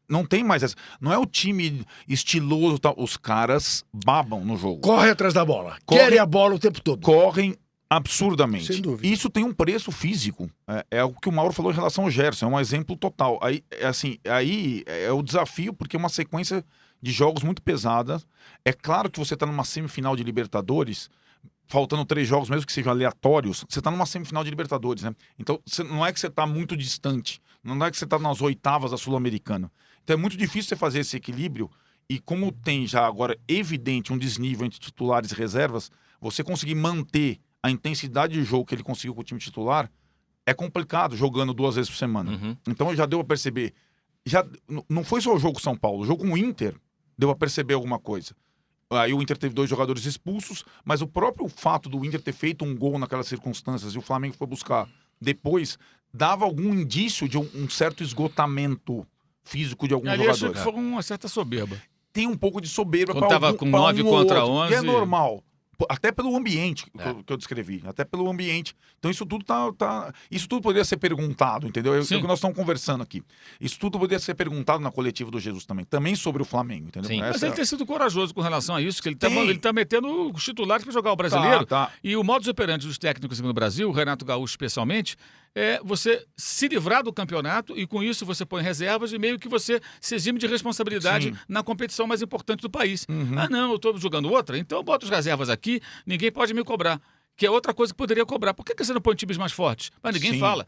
não tem mais essa. Não é o time estiloso, tá? Os caras babam no jogo. Corre atrás da bola. Querem a bola o tempo todo. Correm absurdamente. Sem dúvida. Isso tem um preço físico. É o que o Mauro falou em relação ao Gerson. É um exemplo total. Aí é o desafio, porque é uma sequência de jogos muito pesada. É claro que você está numa semifinal de Libertadores, faltando 3 jogos, mesmo que sejam aleatórios, você está numa semifinal de Libertadores, né? Então, não é que você está muito distante. Não é que você está nas oitavas da Sul-Americana. Então é muito difícil você fazer esse equilíbrio e como tem já agora evidente um desnível entre titulares e reservas, você conseguir manter a intensidade de jogo que ele conseguiu com o time titular é complicado jogando 2 vezes por semana. Então já deu a perceber. Não foi só o jogo com São Paulo, o jogo com o Inter deu a perceber alguma coisa. Aí o Inter teve 2 jogadores expulsos, mas o próprio fato do Inter ter feito um gol naquelas circunstâncias e o Flamengo foi buscar depois, dava algum indício de um certo esgotamento físico de alguns jogadores. Achei que foi uma certa soberba. Tem um pouco de soberba quando estava com 9 contra 11. E é normal. Até pelo ambiente que eu descrevi. Até pelo ambiente. Então isso tudo isso tudo poderia ser perguntado, entendeu? É o que nós estamos conversando aqui. Isso tudo poderia ser perguntado na coletiva do Jesus também. Também sobre o Flamengo, entendeu? Mas ele tem sido corajoso com relação a isso, que ele tá metendo os titulares para jogar o brasileiro. E o modus operandi dos técnicos aqui no Brasil, o Renato Gaúcho especialmente, é você se livrar do campeonato e com isso você põe reservas e meio que você se exime de responsabilidade na competição mais importante do país. Não, eu estou jogando outra, então eu boto as reservas aqui, ninguém pode me cobrar. Que é outra coisa que poderia cobrar. Por que você não põe times mais fortes? Mas ninguém fala.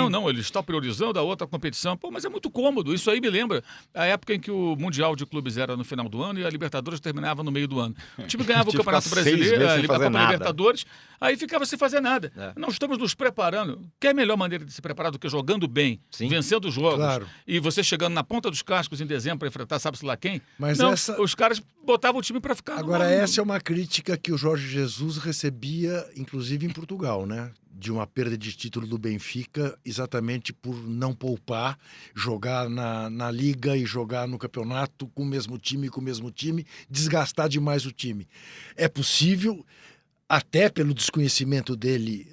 Não, ele está priorizando a outra competição. Pô, mas é muito cômodo. Isso aí me lembra a época em que o Mundial de Clubes era no final do ano e a Libertadores terminava no meio do ano. O time ganhava o Campeonato Brasileiro, a Copa Libertadores, aí ficava sem fazer nada. Nós estamos nos preparando. Que é a melhor maneira de se preparar do que jogando bem, vencendo os jogos. Claro. E você chegando na ponta dos cascos em dezembro para enfrentar sabe-se lá quem? Mas não, os caras botavam o time para ficar... Agora, essa é uma crítica que o Jorge Jesus recebia, inclusive em Portugal, né? De uma perda de título do Benfica, exatamente por não poupar, jogar na Liga e jogar no campeonato com o mesmo time, desgastar demais o time. É possível, até pelo desconhecimento dele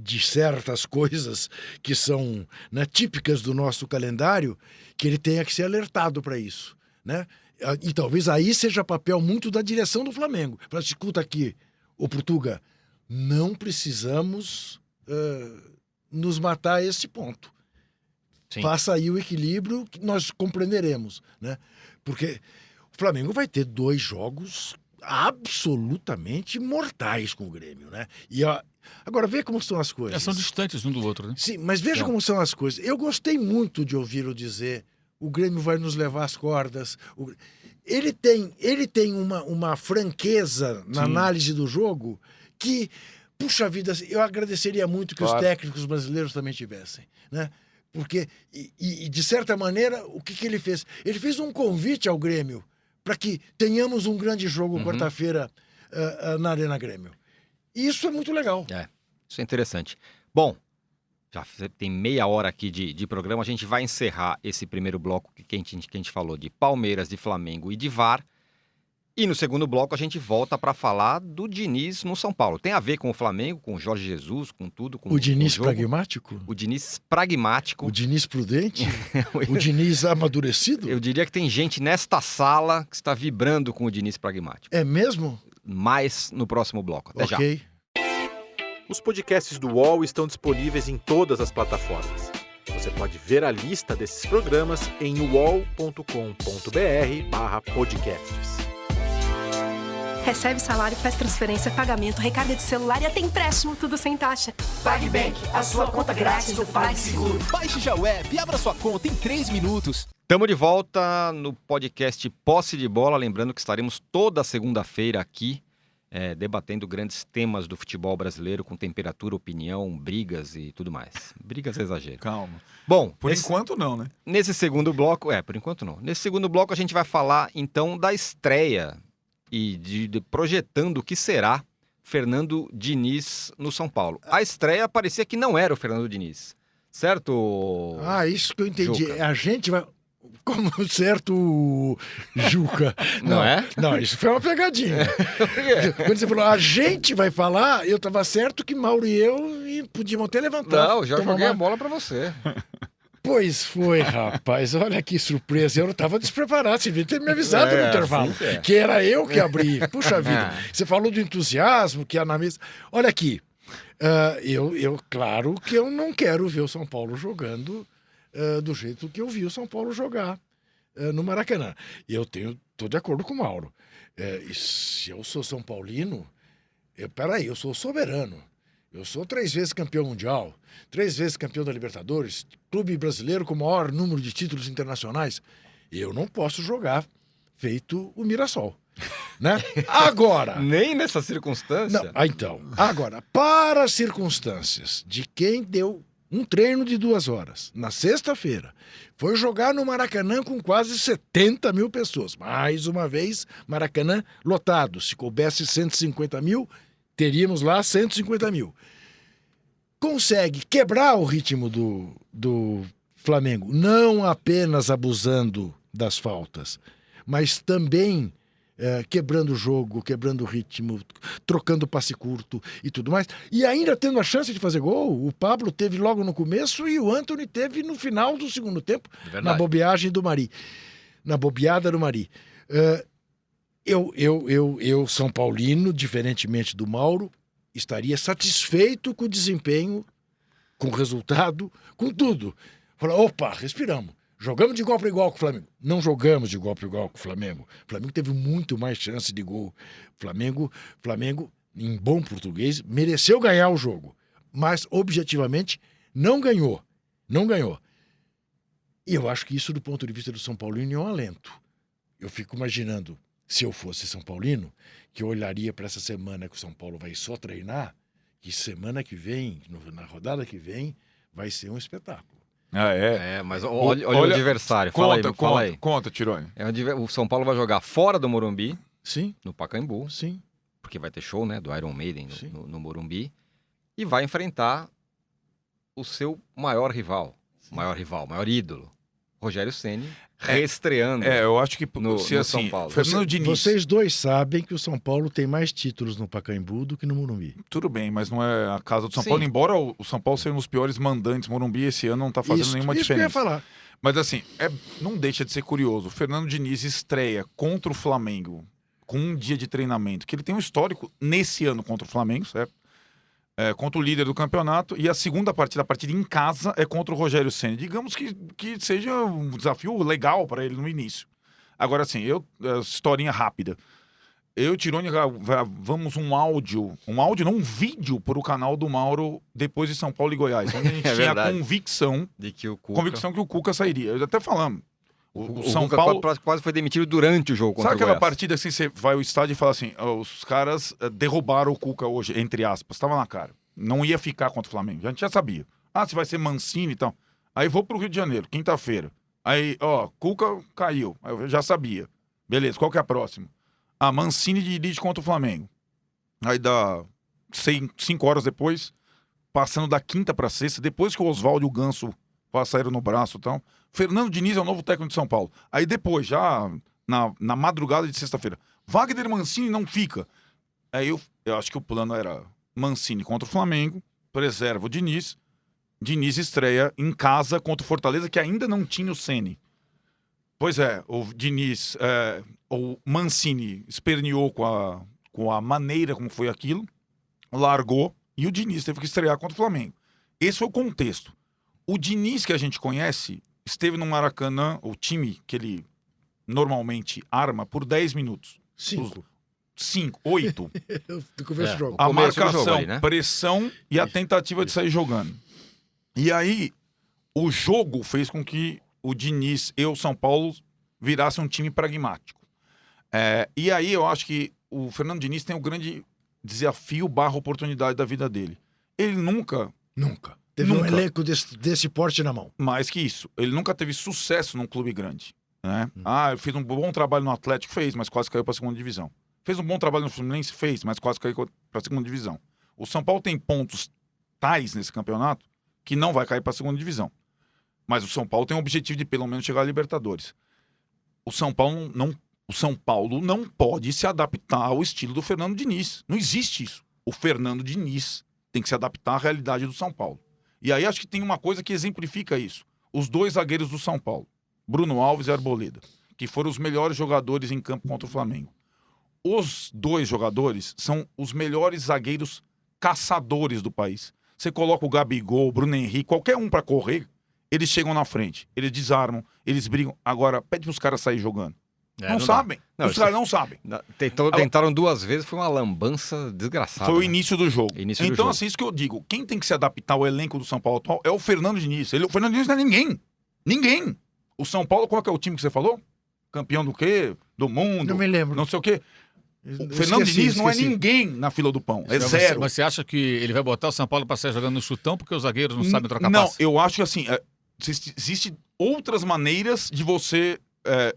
de certas coisas que são, né, típicas do nosso calendário, que ele tenha que ser alertado para isso, né? E talvez aí seja papel muito da direção do Flamengo. Fala, escuta aqui, ô Portuga, não precisamos nos matar a esse ponto. Faça aí o equilíbrio que nós compreenderemos, né? Porque o Flamengo vai ter 2 jogos absolutamente mortais com o Grêmio, né? E agora, vê como são as coisas. São distantes um do outro, né? Sim, mas veja como são as coisas. Eu gostei muito de ouvi-lo dizer: o Grêmio vai nos levar às cordas. Ele tem uma franqueza na análise do jogo que, puxa vida, eu agradeceria muito que os técnicos brasileiros também tivessem, né? Porque, de certa maneira, o que ele fez? Ele fez um convite ao Grêmio para que tenhamos um grande jogo quarta-feira na Arena Grêmio. E isso é muito legal. Isso é interessante. Bom, Já tem meia hora aqui de programa. A gente vai encerrar esse primeiro bloco que a gente falou de Palmeiras, de Flamengo e de VAR. E no segundo bloco a gente volta para falar do Diniz no São Paulo. Tem a ver com o Flamengo, com o Jorge Jesus, com tudo. Com O Diniz com o jogo. pragmático? O Diniz pragmático. O Diniz prudente? O Diniz amadurecido? Eu diria que tem gente nesta sala que está vibrando com o Diniz pragmático. É mesmo? Mais no próximo bloco. Até já. Ok. Os podcasts do UOL estão disponíveis em todas as plataformas. Você pode ver a lista desses programas em uol.com.br/podcasts. Recebe salário, faz transferência, pagamento, recarga de celular e até empréstimo, tudo sem taxa. PagBank, a sua conta grátis do PagSeguro. Baixe já o app e abra sua conta em 3 minutos. Estamos de volta no podcast Posse de Bola. Lembrando que estaremos toda segunda-feira aqui debatendo grandes temas do futebol brasileiro com temperatura, opinião, brigas e tudo mais. Brigas é exagero. Calma. Bom, Por enquanto não, né? nesse segundo bloco... por enquanto não. Nesse segundo bloco a gente vai falar então da estreia e de projetando o que será Fernando Diniz no São Paulo. A estreia parecia que não era o Fernando Diniz, certo? Isso que eu entendi. Juca. A gente vai... Como certo Juca. Não é? Não, isso foi uma pegadinha. Quando você falou, a gente vai falar, eu estava certo que Mauro e eu podíamos até levantar. Não, já tomar joguei a uma- bola para você. Pois foi, rapaz. Olha que surpresa. Eu não estava despreparado. Você devia ter me avisado no intervalo. assim que é. Que era eu que abri. Puxa vida. Você falou do entusiasmo que há na mesa. Olha aqui. Claro que eu não quero ver o São Paulo jogando do jeito que eu vi o São Paulo jogar no Maracanã. E estou de acordo com o Mauro. E se eu sou São Paulino, eu sou soberano. Eu sou 3 vezes campeão mundial, 3 vezes campeão da Libertadores, clube brasileiro com o maior número de títulos internacionais. Eu não posso jogar feito o Mirassol, né? Agora... Nem nessa circunstância. Não, então, agora, para as circunstâncias de quem deu um treino de 2 horas, na sexta-feira, foi jogar no Maracanã com quase 70 mil pessoas. Mais uma vez, Maracanã lotado. Se coubesse 150 mil... teríamos lá 150 mil. Consegue quebrar o ritmo do Flamengo, não apenas abusando das faltas, mas também quebrando o jogo, quebrando o ritmo, trocando passe curto e tudo mais. E ainda tendo a chance de fazer gol. O Pablo teve logo no começo e o Antony teve no final do segundo tempo, na bobeagem do Mari. Na bobeada do Mari. Eu, São Paulino, diferentemente do Mauro, estaria satisfeito com o desempenho, com o resultado, com tudo. Falar, opa, respiramos. Jogamos de igual para igual com o Flamengo. Não jogamos de igual para igual com o Flamengo. O Flamengo teve muito mais chance de gol. Flamengo, em bom português, mereceu ganhar o jogo. Mas, objetivamente, não ganhou. Não ganhou. E eu acho que isso, do ponto de vista do São Paulino, é um alento. Eu fico imaginando, se eu fosse São Paulino, que eu olharia para essa semana que o São Paulo vai só treinar, que semana que vem, na rodada que vem, vai ser um espetáculo. Mas olha o adversário. Fala aí. Conta, Tirone. O São Paulo vai jogar fora do Morumbi, Sim, no Pacaembu, sim. porque vai ter show, né, do Iron Maiden Sim. no Morumbi, e vai enfrentar o seu maior rival, maior ídolo, Rogério Ceni, reestreando. Eu acho que No se assim, São Paulo. Fernando Diniz, Vocês dois sabem que o São Paulo tem mais títulos no Pacaembu do que no Morumbi. tudo bem, mas não é a casa do São Sim. Paulo, embora o São Paulo seja um dos piores mandantes, Morumbi esse ano não tá fazendo nenhuma isso que eu ia diferença. falar. Mas assim, não deixa de ser curioso. O Fernando Diniz estreia contra o Flamengo com um dia de treinamento, que ele tem um histórico nesse ano contra o Flamengo, certo? Contra o líder do campeonato, e a segunda partida, a partida em casa, é contra o Rogério Ceni. Digamos que seja um desafio legal para ele no início. Agora, assim, historinha rápida. Eu e o Tirone vamos um vídeo para o canal do Mauro depois de São Paulo e Goiás, onde a gente tinha a verdade. convicção De que o Cuca... que o Cuca sairia. Eu até falamos. O São Cuca Paulo... quase foi demitido durante o jogo contra Sabe o aquela Goiás. partida assim, você vai ao estádio e fala assim, os caras derrubaram o Cuca hoje, entre aspas, tava na cara. Não ia ficar contra o Flamengo, a gente já sabia. Se vai ser Mancini e tal. Aí vou pro Rio de Janeiro, quinta-feira. Aí, Cuca caiu, aí eu já sabia. Beleza, qual que é a próxima? Mancini dirige contra o Flamengo. Aí dá 5 horas depois, passando da quinta para sexta, depois que o Oswaldo e o Ganso passaram no braço e tal. Fernando Diniz é o novo técnico de São Paulo. Aí depois, já na madrugada de sexta-feira, Wagner Mancini não fica. Aí eu acho que o plano era Mancini contra o Flamengo, preserva o Diniz. Diniz estreia em casa contra o Fortaleza, que ainda não tinha o Ceni. Pois é, o Diniz, o Mancini esperneou com a maneira como foi aquilo, largou, e o Diniz teve que estrear contra o Flamengo. Esse foi o contexto. O Diniz que a gente conhece esteve no Maracanã, o time que ele normalmente arma, por 10 minutos. 5, 8. Do começo do jogo. A começo do marcação, jogo ali, né? pressão e a tentativa de sair jogando. E aí, o jogo fez com que o Diniz e o São Paulo virassem um time pragmático. E aí eu acho que o Fernando Diniz tem o grande desafio / oportunidade da vida dele. Ele nunca Teve um elenco desse porte na mão. mais que isso. Ele nunca teve sucesso num clube grande. Né? Eu fiz um bom trabalho no Atlético, fez, mas quase caiu para a segunda divisão. Fez um bom trabalho no Fluminense, fez, mas quase caiu para a segunda divisão. O São Paulo tem pontos tais nesse campeonato que não vai cair para a segunda divisão. Mas o São Paulo tem o objetivo de pelo menos chegar à Libertadores. O São Paulo não pode se adaptar ao estilo do Fernando Diniz. Não existe isso. O Fernando Diniz tem que se adaptar à realidade do São Paulo. E aí acho que tem uma coisa que exemplifica isso. Os 2 zagueiros do São Paulo, Bruno Alves e Arboleda, que foram os melhores jogadores em campo contra o Flamengo. Os 2 jogadores são os melhores zagueiros caçadores do país. Você coloca o Gabigol, o Bruno Henrique, qualquer um para correr, eles chegam na frente, eles desarmam, eles brigam. Agora, pede para os caras saírem jogando. Não sabem. Os caras não sabem. Tentaram 2 vezes, foi uma lambança desgraçada. Foi o né? início do jogo. Início do então, jogo. assim, isso que eu digo. Quem tem que se adaptar ao elenco do São Paulo atual é o Fernando Diniz. O Fernando Diniz não é ninguém. Ninguém. O São Paulo, qual que é o time que você falou? Campeão do quê? Do mundo? Não me lembro. Não sei o quê. O Fernando Diniz não é ninguém na fila do pão. É zero. Mas você acha que ele vai botar o São Paulo para sair jogando no chutão porque os zagueiros não sabem trocar Não, passe? eu acho que assim, existem outras maneiras de você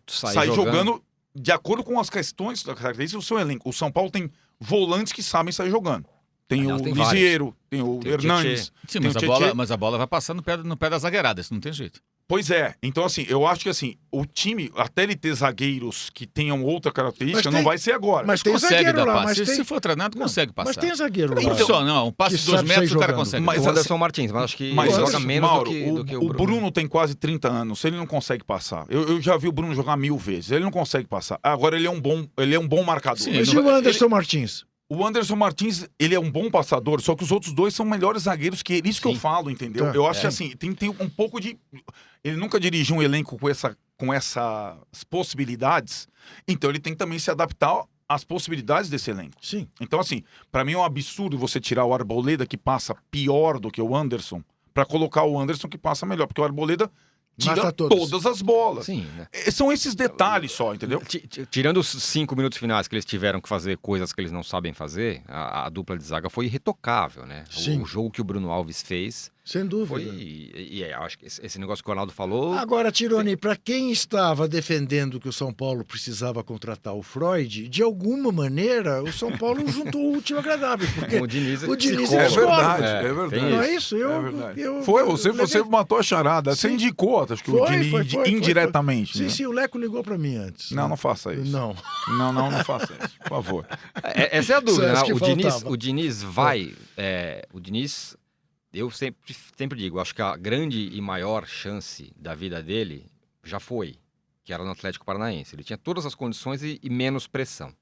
sair jogando de acordo com as características do seu elenco. O São Paulo tem volantes que sabem sair jogando. Tem Aliás, o tem Lisieiro, tem o Hernandes. Sim, tem o mas a bola vai passar no pé da zagueirada, isso não tem jeito. Pois é. Então, assim, eu acho que assim, o time, até ele ter zagueiros que tenham outra característica, não vai ser agora. Mas tem Consegue zagueiro dar lá. passe. Mas tem... Se for treinado, consegue passar. Mas tem zagueiro lá. Então, um passe de 2 metros o cara consegue. Mas o Anderson Martins, mas acho que ele joga menos Mauro, do que o Bruno. O Bruno tem quase 30 anos, ele não consegue passar. Eu já vi o Bruno jogar 1000 vezes, ele não consegue passar. Agora ele é um bom marcador. Sim, Mas e o Anderson Martins? O Anderson Martins, ele é um bom passador, só que os outros 2 são melhores zagueiros que ele. Isso que eu falo, entendeu? Tá. Eu acho que assim, tem um pouco de... Ele nunca dirigiu um elenco com essas possibilidades, então ele tem que também se adaptar às possibilidades desse elenco. Sim. Então, assim, pra mim é um absurdo você tirar o Arboleda, que passa pior do que o Anderson, pra colocar o Anderson, que passa melhor, porque o Arboleda tira todas as bolas. Sim, né? São esses detalhes só, entendeu? Tirando os 5 minutos finais que eles tiveram que fazer coisas que eles não sabem fazer, a dupla de zaga foi irretocável, né? Sim. O jogo que o Bruno Alves fez Sem dúvida. foi... E acho que esse negócio que o Ronaldo falou... Agora, Tironi, para quem estava defendendo que o São Paulo precisava contratar o Freud, de alguma maneira o São Paulo juntou o último agradável. Porque o Diniz o Diniz ficou- é É verdade, É, é verdade. tem Não é isso? É verdade. Você levei- matou a charada. Você Sim. indicou, acho que o Diniz Foi. indiretamente. Sim, né? sim, o Leco ligou para mim antes. Não faça isso. Não. Não faça isso, por favor. Essa é a dúvida, Você né? acha que O Diniz vai... o Diniz, eu sempre digo, acho que a grande e maior chance da vida dele já foi, que era no Atlético Paranaense. Ele tinha todas as condições e menos pressão.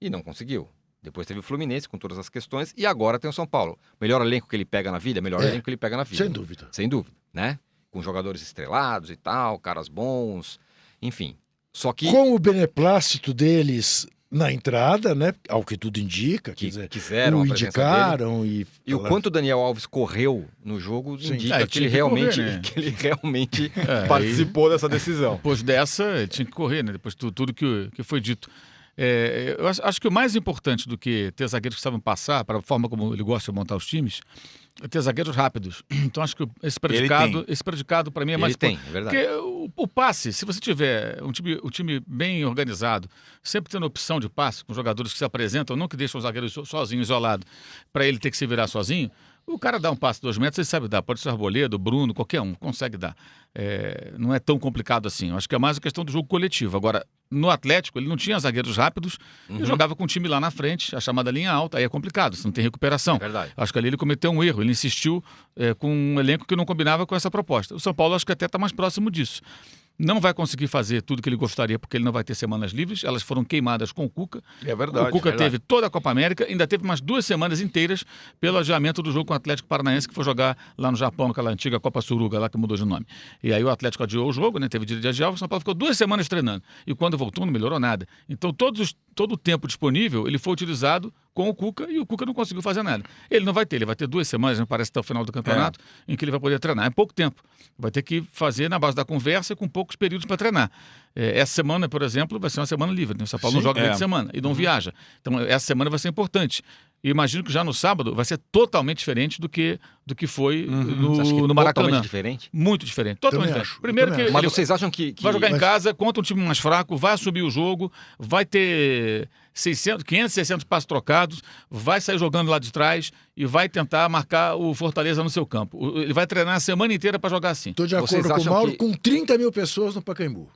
E não conseguiu. Depois teve o Fluminense com todas as questões e agora tem o São Paulo. Melhor elenco que ele pega na vida, elenco que ele pega na vida. Sem dúvida. Sem dúvida, né? Com jogadores estrelados e tal, caras bons, enfim. Só que... Com o beneplácito deles na entrada, né? Ao que tudo indica, quer que dizer, quiseram o a presença indicaram e E o quanto o Daniel Alves correu no jogo Sim. indica que tinha ele que realmente, correr, né? que ele realmente É, participou dessa decisão. Depois dessa, ele tinha que correr, né? Depois de tudo que foi dito. Eu acho que o mais importante do que ter zagueiros que sabem passar, para a forma como ele gosta de montar os times, é ter zagueiros rápidos. Então acho que esse predicado para mim é mais Ele tem, importante. é verdade. Porque o passe, se você tiver um time bem organizado, sempre tendo opção de passe, com jogadores que se apresentam, não que deixam o zagueiro sozinho, isolado, para ele ter que se virar sozinho, O cara dá um passe 2 metros, ele sabe dar. Pode ser Arboleda, Bruno, qualquer um, consegue dar. Não é tão complicado assim. Eu acho que é mais a questão do jogo coletivo. Agora, no Atlético, ele não tinha zagueiros rápidos e jogava com o time lá na frente, a chamada linha alta. Aí é complicado, você não tem recuperação. É verdade. Acho que ali ele cometeu um erro. Ele insistiu com um elenco que não combinava com essa proposta. O São Paulo acho que até está mais próximo disso. Não vai conseguir fazer tudo que ele gostaria, porque ele não vai ter semanas livres. Elas foram queimadas com o Cuca. É verdade. O Cuca teve toda a Copa América, ainda teve mais 2 semanas inteiras pelo adiamento do jogo com o Atlético Paranaense, que foi jogar lá no Japão, naquela antiga Copa Suruga, lá que mudou de nome. E aí o Atlético adiou o jogo, né? Teve direito de adiar, o São Paulo ficou 2 semanas treinando. E quando voltou, não melhorou nada. Então todo o tempo disponível, ele foi utilizado com o Cuca e o Cuca não conseguiu fazer nada. Ele não vai ter, ele vai ter 2 semanas, me parece, até o final do campeonato, em que ele vai poder treinar. É pouco tempo. Vai ter que fazer na base da conversa e com poucos períodos para treinar. Essa semana, por exemplo, vai ser uma semana livre. Né? O São Paulo não joga meio de semana e não viaja. Então, essa semana vai ser importante. E imagino que já no sábado vai ser totalmente diferente do que foi no Maracanã. Totalmente diferente? Muito diferente. Totalmente Também diferente. acho. Primeiro que Mas ele vocês acham que vai jogar em casa contra um time mais fraco, vai assumir o jogo, vai ter 500, 600 passos trocados, vai sair jogando lá de trás e vai tentar marcar o Fortaleza no seu campo. Ele vai treinar a semana inteira para jogar assim. Estou de Vocês acordo com o acham Mauro, que- com 30 mil pessoas no Pacaembu.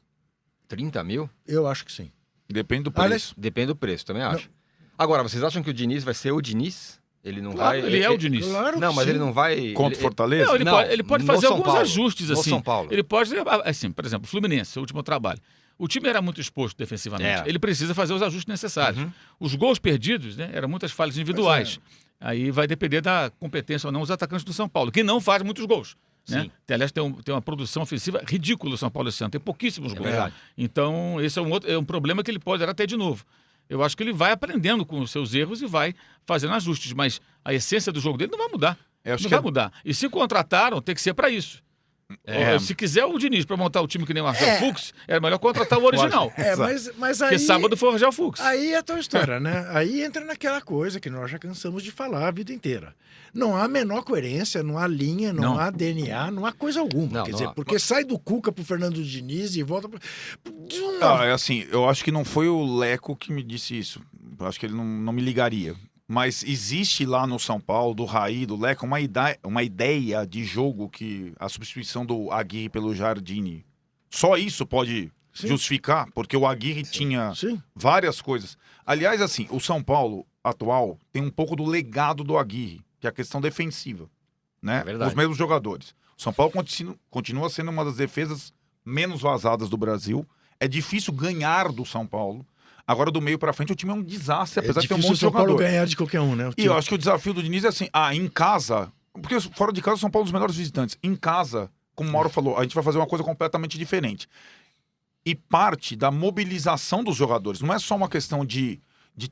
30 mil? Eu acho que sim. Depende do Olha, preço. Depende do preço, também acho. Agora, vocês acham que o Diniz vai ser o Diniz? Ele não Claro, vai... ele é o Diniz. Claro Não, que mas sim. ele não vai... Contra o Fortaleza? Não, ele pode no fazer São alguns Paulo. ajustes No assim. São Paulo. Ele pode, assim, por exemplo, Fluminense, seu último trabalho. O time era muito exposto defensivamente. Ele precisa fazer os ajustes necessários. Os gols perdidos, né, eram muitas falhas individuais. Aí vai depender da competência ou não dos atacantes do São Paulo, que não faz muitos gols. Né? Aliás, tem uma produção ofensiva ridícula o São Paulo esse ano, tem pouquíssimos gols. verdade. Então, esse é um problema que ele poderá ter de novo. Eu acho que ele vai aprendendo com os seus erros e vai fazendo ajustes, mas a essência do jogo dele não vai mudar. Eu acho Não que vai mudar. E se contrataram, tem que ser para isso. Se quiser o Diniz para montar o time que nem o Argel Fux, é melhor contratar o original. Mas aí... Porque sábado foi o Argel Fux. Aí é a tua história, né? Aí entra naquela coisa que nós já cansamos de falar a vida inteira. Não há a menor coerência, não há linha, não há DNA, não há coisa alguma. Não, Quer não dizer, há. porque sai do Cuca pro Fernando Diniz e volta pro... É assim, eu acho que não foi o Leco que me disse isso. Eu acho que ele não me ligaria. Mas existe lá no São Paulo, do Raí, do Leco, uma ideia de jogo que a substituição do Aguirre pelo Jardine. Só isso pode justificar, porque o Aguirre tinha várias coisas. Aliás, assim, o São Paulo atual tem um pouco do legado do Aguirre, que é a questão defensiva, né? É verdade. Os mesmos jogadores. O São Paulo continua sendo uma das defesas menos vazadas do Brasil. É difícil ganhar do São Paulo. Agora, do meio pra frente, o time é um desastre, apesar de ter um monte de São Paulo jogador. ganhar de qualquer um, né? E eu acho que o desafio do Diniz é assim, em casa, porque fora de casa o São Paulo é um dos melhores visitantes. Em casa, como o Mauro falou, a gente vai fazer uma coisa completamente diferente. E parte da mobilização dos jogadores. Não é só uma questão de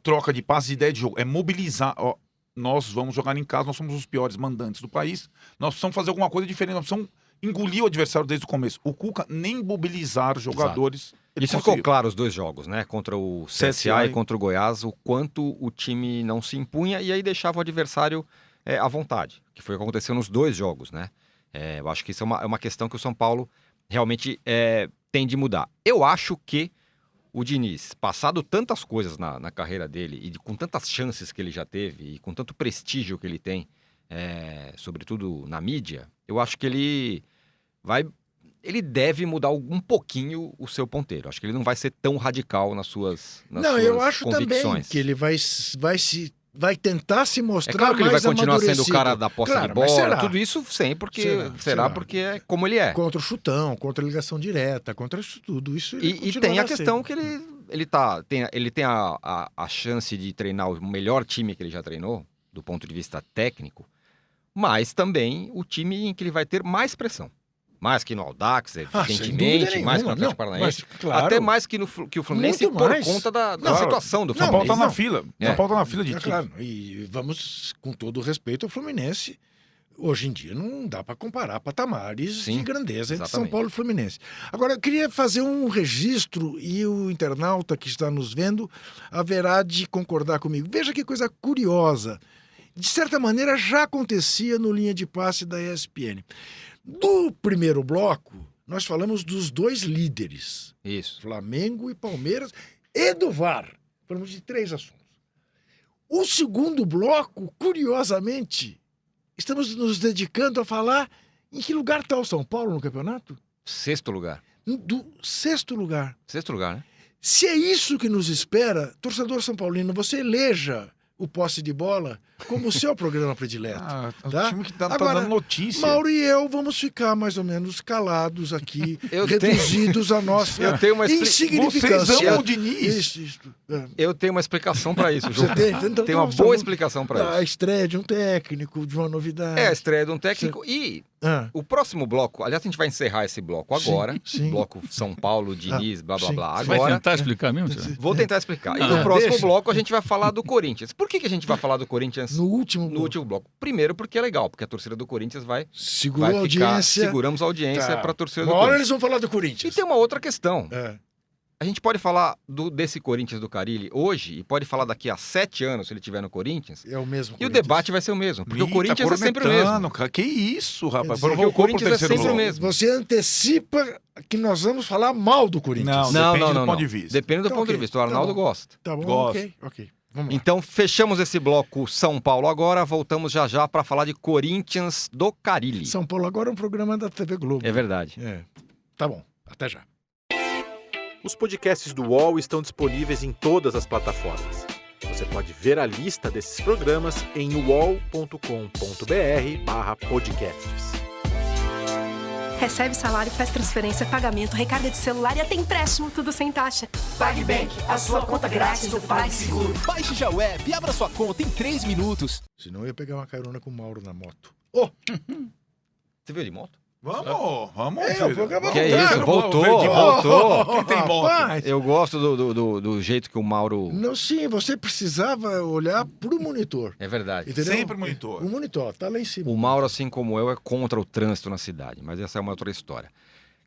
troca de passes, de ideia de jogo. É mobilizar. Ó, nós vamos jogar em casa, nós somos os piores mandantes do país. Nós precisamos fazer alguma coisa diferente. Nós precisamos engolir o adversário desde o começo. O Cuca nem mobilizar jogadores. Isso ficou claro os 2 jogos, né? Contra o CSA e contra o Goiás, o quanto o time não se impunha e aí deixava o adversário à vontade, que foi o que aconteceu nos 2 jogos, né? Eu acho que isso é uma questão que o São Paulo realmente tem de mudar. Eu acho que o Diniz, passado tantas coisas na carreira dele e com tantas chances que ele já teve e com tanto prestígio que ele tem, sobretudo na mídia, eu acho que ele deve mudar um pouquinho o seu ponteiro. Acho que ele não vai ser tão radical nas suas eu acho convicções. também que ele vai tentar se mostrar É claro que ele vai mais continuar sendo o amadurecido. cara da posse Claro, de mas bola, será? tudo isso sim, porque Será. porque é como ele é. Contra o chutão, contra a ligação direta, contra isso tudo. Isso ele E tem continuará a questão sendo. que ele tem a chance de treinar o melhor time que ele já treinou, do ponto de vista técnico, mas também o time em que ele vai ter mais pressão. Mais que no Audax, sem evidentemente, dúvida mais que no nenhuma. Atlético Não, Paranaense. mas, claro. Até mais que o Fluminense Muito por mais. conta da Claro. situação do São Paulo Fluminense. tá na fila. São Paulo tá na fila de É time. claro, e vamos, com todo o respeito ao Fluminense, hoje em dia não dá para comparar patamares Sim, de grandeza entre São exatamente. Paulo e Fluminense. Agora, eu queria fazer um registro e o internauta que está nos vendo haverá de concordar comigo. Veja que coisa curiosa. De certa maneira, já acontecia no linha de passe da ESPN. Do primeiro bloco, nós falamos dos 2 líderes, Isso. Flamengo e Palmeiras, e do VAR. Falamos de 3 assuntos. O segundo bloco, curiosamente, estamos nos dedicando a falar em que lugar está o São Paulo no campeonato? 6º lugar. Do 6º lugar. 6º lugar, né? Se é isso que nos espera, torcedor São Paulino, você eleja o Posse de Bola como o seu programa predileto. O Tá? time que tá Agora, dando notícia. Mauro e eu vamos ficar mais ou menos calados aqui, Eu reduzidos a nossa Eu tenho uma insignificância. Vocês amam o Diniz. Isso. É. Eu tenho uma explicação para isso, Ju. Você tem? Então, Tem uma tá boa bom. explicação para A isso. estreia de um técnico, de uma novidade. É a estreia de um técnico e Ah, o próximo bloco, aliás, a gente vai encerrar esse bloco agora. sim. Bloco São Paulo, Diniz, blá blá sim. blá. Você vai Agora, tentar explicar mesmo, Tiago? vou tentar explicar. E Não, no próximo deixa. bloco a gente vai falar do Corinthians. Por que a gente vai falar do Corinthians no último, no último bloco? Primeiro, porque é legal, porque a torcida do Corinthians vai segurou a ficar. audiência. Seguramos a audiência Tá. para a torcida do Uma hora Corinthians. eles vão falar do E Corinthians. tem uma outra questão. É. A gente pode falar desse Corinthians do Carille hoje e pode falar daqui a 7 anos, se ele estiver no Corinthians. É o mesmo E o Corinthians. debate vai ser o mesmo, porque o Ih, Corinthians tá é sempre o mesmo. cornetando, cara. Que isso, rapaz. Quer dizer, Porque o Corinthians é sempre o bloco. mesmo. Você antecipa que nós vamos falar mal do Corinthians. Não, depende do ponto de vista. Depende do Tá ponto ok, de vista. O tá Arnaldo bom. gosta. Tá bom, Gosto. ok. Vamos lá. Então, fechamos esse bloco São Paulo agora. Voltamos já já para falar de Corinthians do Carille. São Paulo agora é um programa da TV Globo. É verdade. É. Tá bom, até já. Os podcasts do UOL estão disponíveis em todas as plataformas. Você pode ver a lista desses programas em uol.com.br/podcasts. Recebe salário, faz transferência, pagamento, recarga de celular e até empréstimo, tudo sem taxa. PagBank, a sua conta grátis do PagSeguro. Baixe já o app e abra sua conta em 3 minutos. Senão eu ia pegar uma carona com o Mauro na moto. Você viu de moto? Vamos. É, filho. o programa Que é voltar. isso? Voltou, Verde, voltou. Quem tem moto? Rapaz, Eu gosto do jeito que o Mauro... não, sim, você precisava olhar pro monitor. É verdade. Entendeu? Sempre monitor. O monitor, tá lá em cima. O Mauro, assim como eu, é contra o trânsito na cidade, mas essa é uma outra história.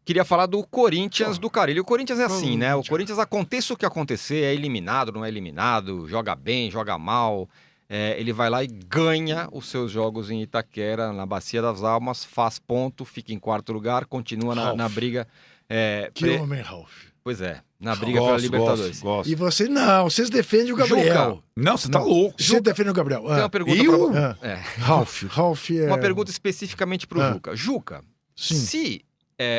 Queria falar do Corinthians do Carille. O Corinthians é assim, né? O Corinthians, aconteça o que acontecer, é eliminado, não é eliminado, joga bem, joga mal. Ele vai lá e ganha os seus jogos em Itaquera, na Bacia das Almas, faz ponto, fica em 4º lugar, continua na briga. Que homem, Ralf. Pois é, na briga pela Libertadores. Gosto. E você, não, vocês defendem o Gabriel. Juca. Não, você tá Não. louco. Você defende o Gabriel. Tem uma pergunta eu? pra você. Ralf é... Uma pergunta especificamente pro Ah. Juca. Juca, Sim, se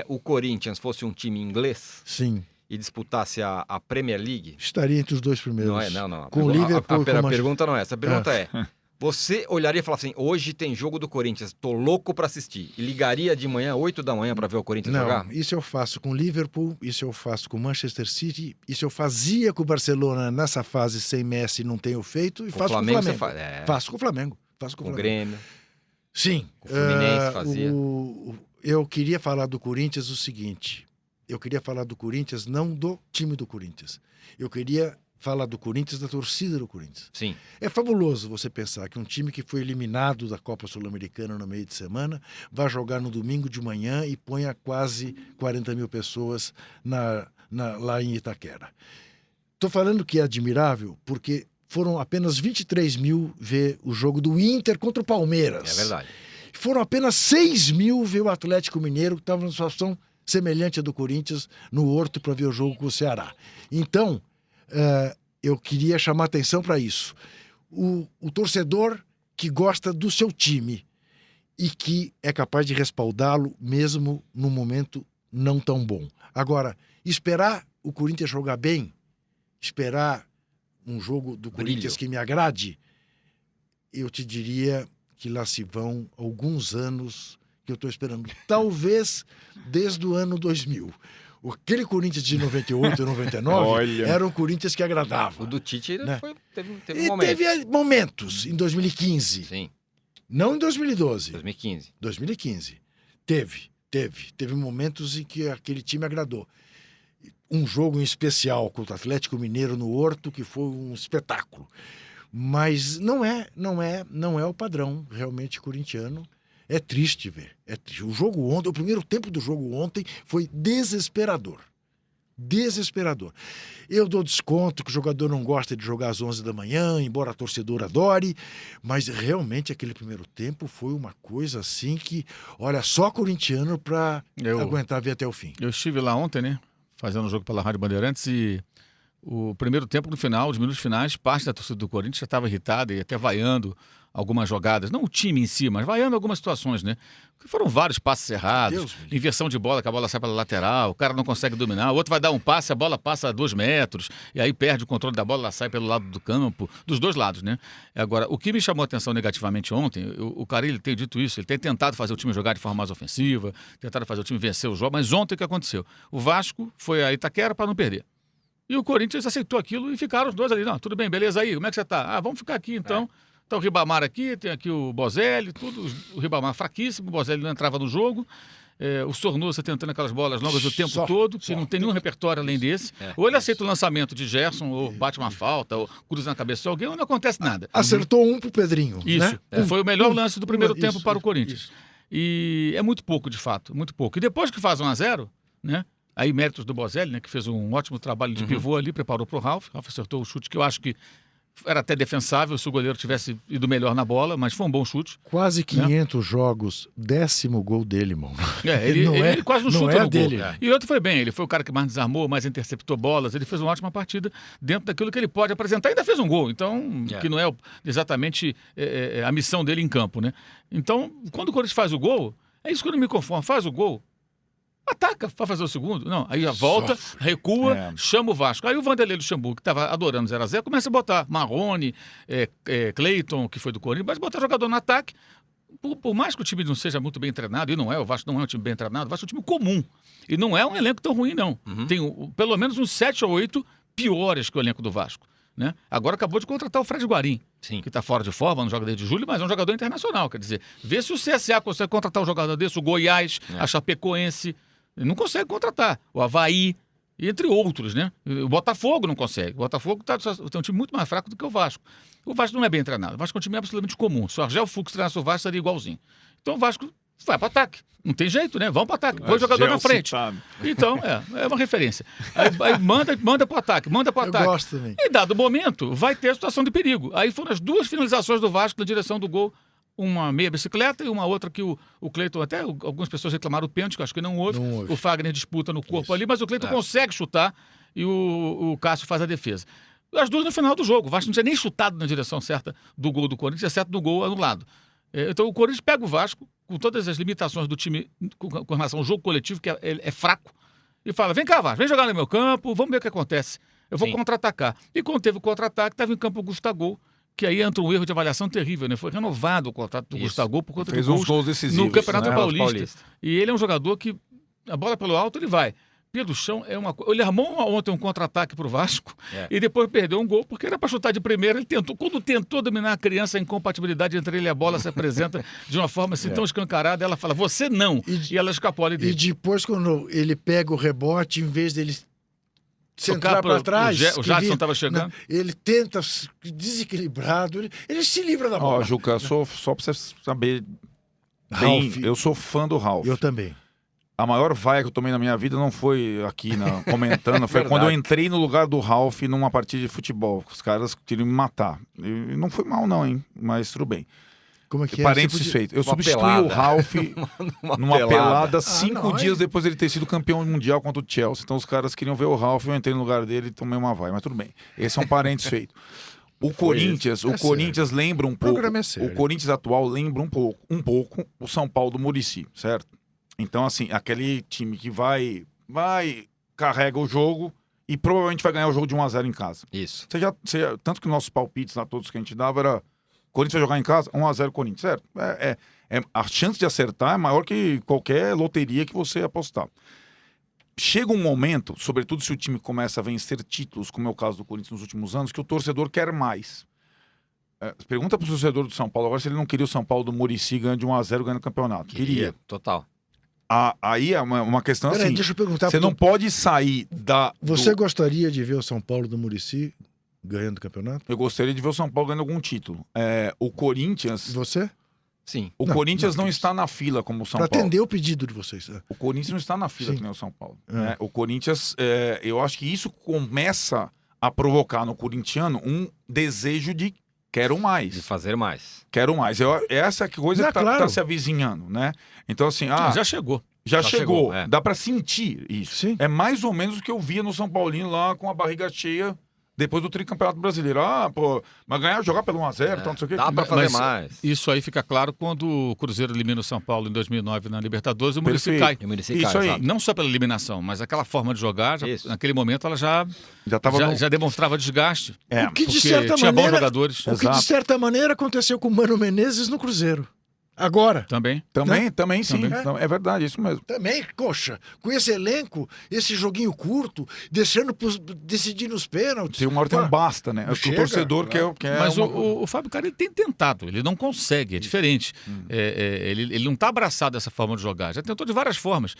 o Corinthians fosse um time inglês sim. e disputasse a Premier League, Estaria entre os dois primeiros. não é? Não. Com o Liverpool e com A o pergunta não é essa. A pergunta é: você olharia e falaria assim, hoje tem jogo do Corinthians, tô louco pra assistir. E ligaria de manhã, 8 da manhã, pra ver o Corinthians jogar? Não, isso eu faço com o Liverpool, isso eu faço com o Manchester City, isso eu fazia com o Barcelona nessa fase sem Messi, não tenho feito, e Com o faço Flamengo com o você Flamengo. faz. Faço com o Flamengo. Faço com Com o o Flamengo. Grêmio. Sim. Com o Fluminense fazia. Eu queria falar do Corinthians o seguinte. Eu queria falar do Corinthians, não do time do Corinthians. Eu queria falar do Corinthians, da torcida do Corinthians. Sim. É fabuloso você pensar que um time que foi eliminado da Copa Sul-Americana no meio de semana vai jogar no domingo de manhã e ponha quase 40 mil pessoas lá em Itaquera. Estou falando que é admirável porque foram apenas 23 mil ver o jogo do Inter contra o Palmeiras. É verdade. Foram apenas 6 mil ver o Atlético Mineiro, que estava numa situação semelhante à do Corinthians, no Horto, para ver o jogo com o Ceará. Então, eu queria chamar atenção para isso. O torcedor que gosta do seu time e que é capaz de respaldá-lo mesmo num momento não tão bom. Agora, esperar o Corinthians jogar bem, esperar um jogo do Corinthians que me agrade, eu te diria que lá se vão alguns anos que eu estou esperando. Talvez desde o ano 2000. Aquele Corinthians de 98 e 99 Olha. era um Corinthians que agradava. O do Tite Né? teve E momentos. teve momentos em 2015. Sim, Não em 2012. 2015. 2015. Teve momentos em que aquele time agradou. Um jogo em especial contra o Atlético Mineiro no Horto, que foi um espetáculo. Mas não é o padrão realmente corintiano. É triste ver. É triste. O jogo ontem, o primeiro tempo do jogo ontem foi desesperador. Desesperador. Eu dou desconto que o jogador não gosta de jogar às 11 da manhã, embora a torcedora adore, mas realmente aquele primeiro tempo foi uma coisa assim que, olha, só corintiano para aguentar ver até o fim. Eu estive lá ontem, né? Fazendo o jogo pela Rádio Bandeirantes e O primeiro tempo, no final, os minutos finais, parte da torcida do Corinthians já estava irritada e até vaiando algumas jogadas. Não o time em si, mas vaiando algumas situações, né? Porque foram vários passes errados, inversão de bola, que a bola sai pela lateral, o cara não consegue dominar, o outro vai dar um passe, a bola passa a 2 metros, e aí perde o controle da bola, ela sai pelo lado do campo, dos dois lados, né? Agora, o que me chamou a atenção negativamente ontem, o Carille tem dito isso, ele tem tentado fazer o time jogar de forma mais ofensiva, tentado fazer o time vencer o jogo, mas ontem o que aconteceu? O Vasco foi a Itaquera para não perder. E o Corinthians aceitou aquilo e ficaram os dois ali. Não, tudo bem, beleza aí, como é que você tá? Ah, vamos ficar aqui então. Tá o Ribamar aqui, tem aqui o Bozelli, tudo. O Ribamar fraquíssimo, o Bozelli não entrava no jogo. O Sornosa tentando aquelas bolas longas o tempo todo, que não tem nenhum repertório além desse. Ou ele aceita o lançamento de Gerson, ou bate uma falta, ou cruza na cabeça de alguém, ou não acontece nada. Acertou um pro Pedrinho. Isso. Né? Foi o melhor lance do primeiro tempo para o Corinthians. Isso. E é muito pouco, de fato, muito pouco. E depois que faz 1-0, né? Aí méritos do Bozelli, né, que fez um ótimo trabalho de pivô ali, preparou para o Ralf. O Ralf acertou o chute que eu acho que era até defensável se o goleiro tivesse ido melhor na bola, mas foi um bom chute. Quase 500 jogos, 10º gol dele, irmão. Ele quase não chuta no dele. gol. E outro foi bem, ele foi o cara que mais desarmou, mais interceptou bolas, ele fez uma ótima partida dentro daquilo que ele pode apresentar, ainda fez um gol, então, que não é exatamente a missão dele em campo, né? Então, quando o Corinthians faz o gol, é isso que eu não me conformo, faz o gol, ataca para fazer o segundo. Não, aí a volta, recua, chama o Vasco. Aí o Vanderlei Luxemburgo, que estava adorando 0-0, começa a botar Marrone, Cleiton, que foi do Corinthians, mas botar jogador no ataque. Por mais que o time não seja muito bem treinado, e não é, o Vasco não é um time bem treinado, o Vasco é um time comum. E não é um elenco tão ruim, não. Tem pelo menos uns 7 ou 8 piores que o elenco do Vasco. Né? Agora acabou de contratar o Fred Guarim, que está fora de forma, não joga desde julho, mas é um jogador internacional. Quer dizer, vê se o CSA consegue contratar um jogador desse, o Goiás, a Chapecoense. Não consegue contratar. O Avaí, entre outros, né? O Botafogo não consegue. O Botafogo tem um time muito mais fraco do que o Vasco. O Vasco não é bem treinado. O Vasco é um time absolutamente comum. Se o Argel Fux treinasse o Vasco, seria igualzinho. Então o Vasco vai para ataque. Não tem jeito, né? Vamos para ataque. Põe o jogador na frente. Então, é uma referência. Aí manda para o ataque, manda para o ataque. Eu gosto também. E dado o momento, vai ter a situação de perigo. Aí foram as 2 finalizações do Vasco na direção do gol. Uma meia bicicleta e uma outra que o Cleiton, até algumas pessoas reclamaram do pênalti, que eu acho que não houve. O Fagner disputa no corpo ali, mas o Cleiton consegue chutar e o Cássio faz a defesa. As 2 no final do jogo. O Vasco não tinha nem chutado na direção certa do gol do Corinthians, exceto do gol anulado. Então o Corinthians pega o Vasco, com todas as limitações do time com relação ao jogo coletivo, que é fraco, e fala, vem cá, Vasco, vem jogar no meu campo, vamos ver o que acontece. Eu vou contra-atacar. E quando teve o contra-ataque, estava em campo o Gustavo, que aí entra um erro de avaliação terrível, né? Foi renovado o contrato do Gustavo por conta fez de uns gols decisivos no Campeonato né? Paulista. E ele é um jogador que a bola pelo alto ele vai. Pelo chão é uma coisa. Ele armou ontem um contra-ataque pro Vasco e depois perdeu um gol porque era para chutar de primeira. Ele tentou. Quando tentou dominar a criança, a incompatibilidade entre ele e a bola se apresenta de uma forma assim tão escancarada. Ela fala, você não. E ela escapou ali dele. E depois, quando ele pega o rebote, em vez dele centrar para trás. O Jadson estava chegando. Não, ele tenta, desequilibrado, ele se livra da bola. Juca, só para você saber bem, eu sou fã do Ralf. Eu também. A maior vaia que eu tomei na minha vida não foi aqui comentando, foi quando eu entrei no lugar do Ralf numa partida de futebol. Os caras queriam me matar. E não foi mal não, hein? Mas tudo bem. Como é que Parênteses feito. Eu substituí o Ralf numa pelada 5 dias depois dele ter sido campeão mundial contra o Chelsea. Então os caras queriam ver o Ralf, eu entrei no lugar dele e tomei uma vaia. Mas tudo bem. Esse é um parênteses feito. O Corinthians lembra um pouco. O Corinthians atual lembra um pouco o São Paulo do Muricy, certo? Então, assim, aquele time que vai, carrega o jogo e provavelmente vai ganhar o jogo de 1-0 em casa. Isso. Tanto que nossos palpites lá, todos que a gente dava, era Corinthians vai jogar em casa, 1-0 Corinthians, certo? A chance de acertar é maior que qualquer loteria que você apostar. Chega um momento, sobretudo se o time começa a vencer títulos, como é o caso do Corinthians nos últimos anos, que o torcedor quer mais. Pergunta pro torcedor do São Paulo agora se ele não queria o São Paulo do Muricy ganhando de 1-0 ganhando o campeonato. Queria. Total. Aí é uma questão assim, deixa eu perguntar, você não pode sair da... Você gostaria de ver o São Paulo do Muricy ganhando o campeonato? Eu gostaria de ver o São Paulo ganhando algum título. O Corinthians... Você? Sim. O Corinthians não está na fila como o São Paulo. Para atender o pedido de vocês. O Corinthians não está na fila que nem o São Paulo. O Corinthians, eu acho que isso começa a provocar no corintiano um desejo de quero mais. De fazer mais. Quero mais. Essa é a coisa que está se avizinhando, né? Então, assim... Já chegou. Já chegou. é. Dá pra sentir isso. Sim. É mais ou menos o que eu via no São Paulino lá com a barriga cheia depois do tricampeonato brasileiro. Mas ganhar, jogar pelo 1x0, então não sei o quê. Dá pra fazer Mas mais. Isso aí fica claro quando o Cruzeiro elimina o São Paulo em 2009 na Libertadores e o Muricy Perfeito. cai. E o Muricy Isso cai, aí. exato. Não só pela eliminação, mas aquela forma de jogar, Isso. naquele momento ela já tava já demonstrava desgaste. O que de Porque certa tinha bons maneira, jogadores o que de Exato. certa maneira aconteceu com o Mano Menezes no Cruzeiro. Agora. também. Também sim. Também. É verdade, isso mesmo. Também, coxa, com esse elenco, esse joguinho curto, decidindo os pênaltis. Tem uma hora tem um basta, né? O Chega, torcedor quer Mas uma... o Fábio Carilli tem tentado, ele não consegue, é diferente. Ele não está abraçado dessa forma de jogar, já tentou de várias formas.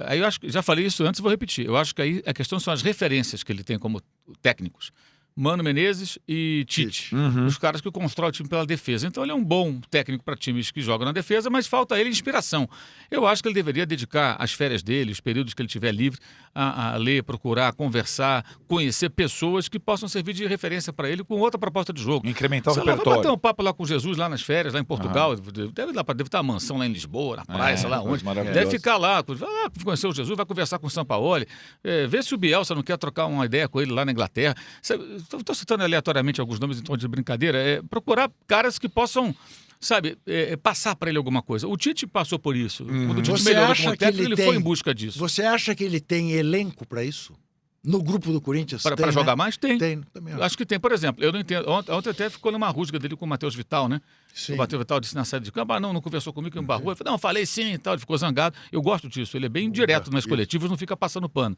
Aí eu acho que, já falei isso antes e vou repetir, eu acho que aí a questão são as referências que ele tem como técnicos. Mano Menezes e Tite, os caras que constroem o time pela defesa. Então ele é um bom técnico para times que jogam na defesa, mas falta a ele inspiração. Eu acho que ele deveria dedicar as férias dele, os períodos que ele tiver livre, a ler, procurar, conversar, conhecer pessoas que possam servir de referência para ele com outra proposta de jogo. Incrementar o Sei lá, vai repertório. bater um papo lá com Jesus lá nas férias, lá em Portugal. Deve estar uma mansão lá em Lisboa, na praia, sei lá coisa onde. maravilhosa. Deve ficar lá, vai lá conhecer o Jesus, vai conversar com o Sampaoli, vê se o Bielsa não quer trocar uma ideia com ele lá na Inglaterra. Estou citando aleatoriamente alguns nomes em tom de brincadeira. Procurar caras que possam, sabe, passar para ele alguma coisa. O Tite passou por isso. Quando o Tite Você melhorou acha como que técnico, ele ele foi tem- em busca disso. Você acha que ele tem elenco para isso? No grupo do Corinthians? Para Tem, jogar né? mais, tem. Tem, também acho. Acho que tem, por exemplo, eu não entendo. Ontem até ficou numa rusga dele com o Matheus Vital, né? Sim. O Matheus Vital disse na saída de campo: não conversou comigo, que me embarrou. Eu falei: não, falei sim e tal. Ele ficou zangado. Eu gosto disso. Ele é bem direto nas coletivas, não fica passando pano.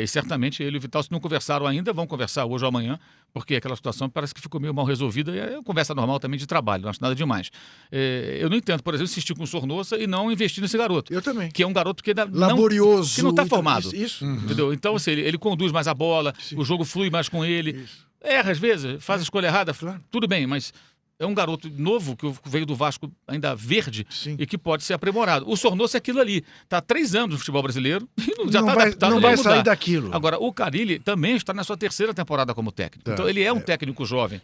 E certamente ele e o Vital, se não conversaram ainda, vão conversar hoje ou amanhã, porque aquela situação parece que ficou meio mal resolvida. E é conversa normal também de trabalho, não acho nada demais. Eu não entendo, por exemplo, insistir com o Sornosa e não investir nesse garoto. Eu também. Que é um garoto que ainda Laborioso. que não está então, formado. Isso. Entendeu? Então, assim, ele conduz mais a bola, o jogo flui mais com ele. Isso. Erra às vezes, faz a escolha errada, Claro. tudo bem, mas é um garoto novo que veio do Vasco ainda verde Sim. e que pode ser aprimorado. O Sornosa é aquilo ali. Está há 3 anos no futebol brasileiro e já Não está vai- adaptado. não ele vai mudar. sair daquilo. Agora, o Carilli também está na sua 3ª temporada como técnico. Tá. Então, ele é um técnico jovem.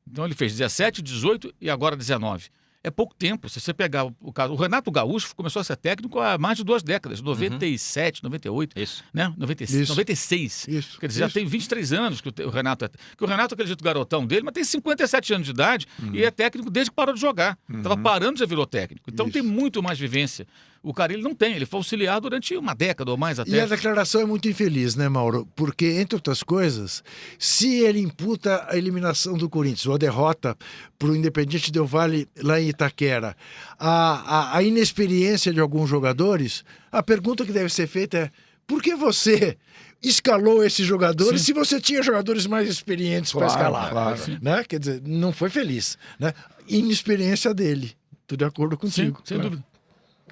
Então, ele fez 17, 18 e agora 19. É pouco tempo. Se você pegar o caso. O Renato Gaúcho começou a ser técnico há mais de 2 décadas, 97, 98, Isso. né? 96. Isso. 96. Isso. Quer dizer, já Isso. tem 23 anos que o Renato é. Que o Renato acredita o garotão dele, mas tem 57 anos de idade e é técnico desde que parou de jogar. Estava parando, já virou técnico. Então Isso. tem muito mais vivência. O Carilli não tem. Ele foi auxiliar durante uma década ou mais até. E a declaração é muito infeliz, né, Mauro? Porque, entre outras coisas, se ele imputa a eliminação do Corinthians, ou a derrota para o Independiente Del Valle lá em Itaquera, a inexperiência de alguns jogadores, a pergunta que deve ser feita é: por que você escalou esses jogadores se você tinha jogadores mais experientes para escalar? claro. Né? Quer dizer, não foi feliz. Né? Inexperiência dele. Estou de acordo Sim, contigo. sem Claro. dúvida.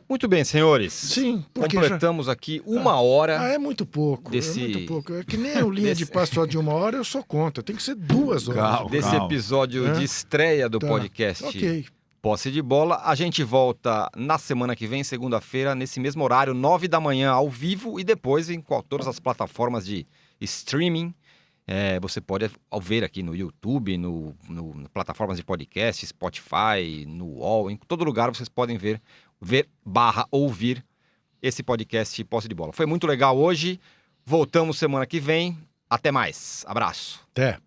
Muito bem, senhores. Sim, porque Completamos aqui uma hora. é muito pouco. Desse- É muito pouco. É que nem o linha de desse- passo só de 1 hora, eu sou contra. Tem que ser 2 horas. Calma. Desse episódio de estreia do Tá. podcast Ok. Posse de Bola. A gente volta na semana que vem, segunda-feira, nesse mesmo horário, 9 da manhã, ao vivo, e depois em todas as plataformas de streaming. Você pode ver aqui no YouTube, no plataformas de podcast, Spotify, no UOL, em todo lugar vocês podem ver/ouvir esse podcast Posse de Bola. Foi muito legal hoje. Voltamos semana que vem. Até mais. Abraço. Até.